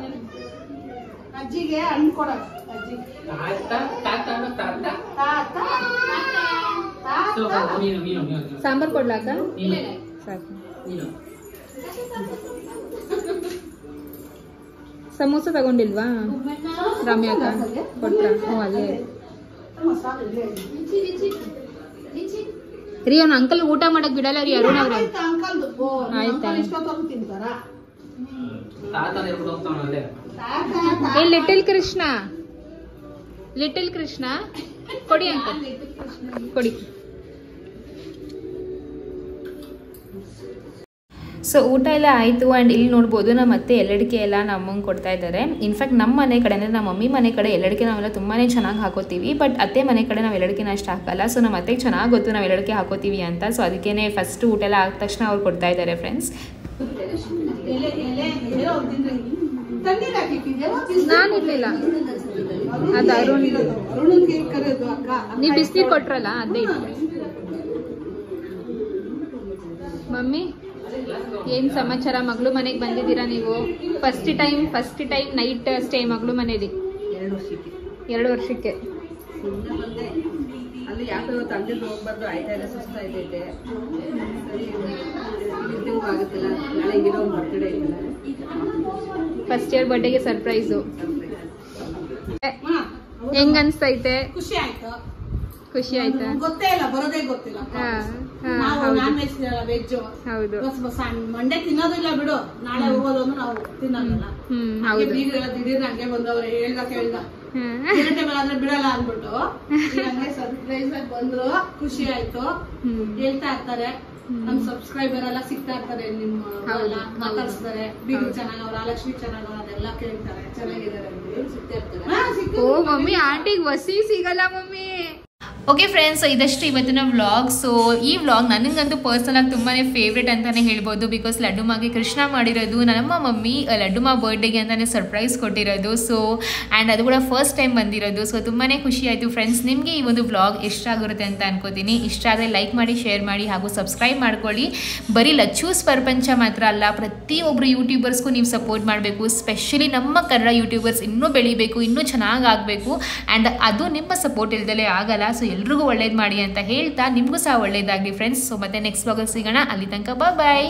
ಅಜ್ಜಿಗೆ ಹಣ್ಣು ಕೊಡ. ಅಜ್ಜಿಗೆ ಸಾಂಬಾರ್ ಕೊಡ್ಲಾಕ ಸಾಕು. ಸಮೋಸ ತಗೊಂಡಿಲ್ವಾ ರಮ್ಯಾಕ ಕೊಟ್ರ? ಹ್ಞೂ ಅಲ್ಲೇ ರೀ. ಅವ್ನ ಅಂಕಲ್ ಊಟ ಮಾಡಕ್ ಬಿಡಲ್ಲ ರೀ ಅರುಣ್ ಅವ್ರೆ. ಆಯ್ತಾ ಏ ಲಿಟಲ್ ಕೃಷ್ಣ, ಲಿಟಲ್ ಕೃಷ್ಣ ಕೊಡಿ ಅಂಕಲ್ ಕೊಡಿ. ಸೊ ಊಟ ಎಲ್ಲ ಆಯಿತು. ಆ್ಯಂಡ್ ಇಲ್ಲಿ ನೋಡ್ಬೋದು ನಮ್ಮ ಅತ್ತೆ ಎಲ್ಲಡಿಕೆ ಎಲ್ಲ ನಮ್ಮಂಗೆ ಕೊಡ್ತಾ ಇದ್ದಾರೆ. ಇನ್ಫ್ಯಾಕ್ಟ್ ನಮ್ಮ ಮನೆ ಕಡೆ ಅಂದರೆ ನಮ್ಮ ಮಮ್ಮಿ ಮನೆ ಕಡೆ ಎಲ್ಲಡಿಕೆ ನಾವೆಲ್ಲ ತುಂಬಾ ಚೆನ್ನಾಗಿ ಹಾಕೋತೀವಿ. ಬಟ್ ಅತ್ತೆ ಮನೆ ಕಡೆ ನಾವು ಎಲ್ಲಡಿಕೆನ ಅಷ್ಟು ಹಾಕಲ್ಲ. ಸೊ ನಮ್ಮ ಅತ್ತೆಗೆ ಚೆನ್ನಾಗಿ ಗೊತ್ತು ನಾವು ಎಲ್ಲಡಿಕೆ ಹಾಕೋತೀವಿ ಅಂತ. ಸೊ ಅದಕ್ಕೇ ಫಸ್ಟ್ ಊಟ ಎಲ್ಲ ಆದ ತಕ್ಷಣ ಅವ್ರು ಕೊಡ್ತಾ ಇದ್ದಾರೆ ಫ್ರೆಂಡ್ಸ್. ನಾನಿರ್ಲಿಲ್ಲ, ಅದು ಅರುಣ್. ನೀವು ಬಿಸಿನೀರು ಕೊಟ್ರಲ್ಲ ಅದೇ. ಮಮ್ಮಿ ಏನ್ ಸಮಾಚಾರ? ಮಗಳು ಮನೆಗೆ ಬಂದಿದ್ದೀರಾ ನೀವು? ಫಸ್ಟ್ ಟೈಮ್ ನೈಟ್ ಸ್ಟೇ ಮಗಳು ಮನೇಲಿ 2 ವರ್ಷಕ್ಕೆ. ಅಲ್ಲಿ ಯಾಕೆ ತಂದಿದ್ದು ಹೋಗ್ಬಾರ್ದು. ಆಯ್ತಾ ಇಲ್ಲ ಸುಸ್ತ ಐತೈತೆ. ಆಗುತ್ತಿಲ್ಲ. ನಾಳೆ ಹಿಂಗಿರೋ ಒಂದು ಬರ್ತ್ಡೇ ಐತಲ್ಲ. ಫಸ್ಟ್ ಇಯರ್ ಬರ್ಡೇಗೆ ಸರ್ಪ್ರೈಸು. ಹೆಂಗ ಅನ್ಸ್ತೈತೆ? ಖುಷಿ ಆಯ್ತು. ಖುಷಿ ಆಯ್ತಾ? ಗೊತ್ತೇ ಇಲ್ಲ, ಬರೋದೇ ಗೊತ್ತಿಲ್ಲ. ನಾವು ನಾನ್ ವೆಜ್ ವೆಜ್ ಹೌದು. ಮಂಡೆ ತಿನ್ನೋದಿಲ್ಲ ಬಿಡು. ನಾಳೆ ಹೋಗೋದು ನಾವು ತಿನ್ನೋದಿಲ್ಲ. ದಿಢೀರ್ ಹಂಗೆ ಬಂದವ್ರೆ. ಕೇಳ್ದ ಆದ್ರೆ ಬಿಡಲ್ಲ ಅಂದ್ಬಿಟ್ಟು ಹಂಗೆ ಸರ್ಪ್ರೈಸ್ ಆಗಿ ಬಂದ್ರು. ಖುಷಿ ಆಯ್ತು. ಹೇಳ್ತಾ ಇರ್ತಾರೆ ನಮ್ ಸಬ್ಸ್ಕ್ರೈಬರ್ ಎಲ್ಲ ಸಿಗ್ತಾ ಇರ್ತಾರೆ. ನಿಮ್ಮ ಮಾತಾಡ್ಸ್ತಾರೆ. ಬೀಗು ಚೆನ್ನಾಗವ್ರ, ಲಕ್ಷ್ಮಿ ಚೆನ್ನಾಗವ್ರ ಅದೆಲ್ಲ ಕೇಳ್ತಾರೆ. ಚೆನ್ನಾಗಿದ್ದಾರೆ ಸಿಗ್ತಾ ಇರ್ತಾರೆ. ಓ ಮಮ್ಮಿ ಆಂಟಿಗೆ ವಸಿ ಸಿಗಲ್ಲ ಮಮ್ಮಿ. ಓಕೆ ಫ್ರೆಂಡ್ಸ್, ಇದಷ್ಟು ಇವತ್ತಿನ ವ್ಲಾಗ್. ಸೊ ಈ ವ್ಲಾಗ್ ನನಗಂತೂ ಪರ್ಸನಲಾಗಿ ತುಂಬಾ ಫೇವ್ರೇಟ್ ಅಂತಲೇ ಹೇಳ್ಬೋದು. ಬಿಕಾಸ್ ಲಡ್ಡುಮಾಗೆ ಕೃಷ್ಣ ಮಾಡಿರೋದು, ನಮ್ಮ ಮಮ್ಮಿ ಲಡ್ಡುಮಾ ಬರ್ಡೇಗೆ ಅಂತಲೇ ಸರ್ಪ್ರೈಸ್ ಕೊಟ್ಟಿರೋದು. ಸೊ ಆ್ಯಂಡ್ ಅದು ಕೂಡ ಫಸ್ಟ್ ಟೈಮ್ ಬಂದಿರೋದು. ಸೊ ತುಂಬಾ ಖುಷಿ ಆಯಿತು ಫ್ರೆಂಡ್ಸ್. ನಿಮಗೆ ಈ ಒಂದು ವ್ಲಾಗ್ ಇಷ್ಟ ಆಗಿರುತ್ತೆ ಅಂತ ಅನ್ಕೋತೀನಿ. ಇಷ್ಟ ಆದರೆ ಲೈಕ್ ಮಾಡಿ, ಶೇರ್ ಮಾಡಿ ಹಾಗೂ ಸಬ್ಸ್ಕ್ರೈಬ್ ಮಾಡ್ಕೊಳ್ಳಿ. ಬರೀ ಲಚ್ಚೂಸ್ ಪ್ರಪಂಚ ಮಾತ್ರ ಅಲ್ಲ, ಪ್ರತಿಯೊಬ್ಬರು ಯೂಟ್ಯೂಬರ್ಸ್ಗೂ ನೀವು ಸಪೋರ್ಟ್ ಮಾಡಬೇಕು. ಸ್ಪೆಷಲಿ ನಮ್ಮ ಕನ್ನಡ ಯೂಟ್ಯೂಬರ್ಸ್ ಇನ್ನೂ ಬೆಳಿಬೇಕು, ಇನ್ನೂ ಚೆನ್ನಾಗಿ ಆಗಬೇಕು. ಆ್ಯಂಡ್ ಅದು ನಿಮ್ಮ ಸಪೋರ್ಟ್ ಇಲ್ದಲೇ ಆಗಲ್ಲ. ಸೊ ಎಲ್ರಿಗೂ ಒಳ್ಳೇದು ಮಾಡಿ ಅಂತ ಹೇಳ್ತಾ ನಿಮಗೂ ಸಹ ಒಳ್ಳೇದಾಗಲಿ ಫ್ರೆಂಡ್ಸ್. ಸೊ ಮತ್ತೆ ನೆಕ್ಸ್ಟ್ ವ್ಲಾಗಲ್ಲಿ ಸಿಗೋಣ. ಅಲ್ಲಿ ತನಕ ಬಾಯ್.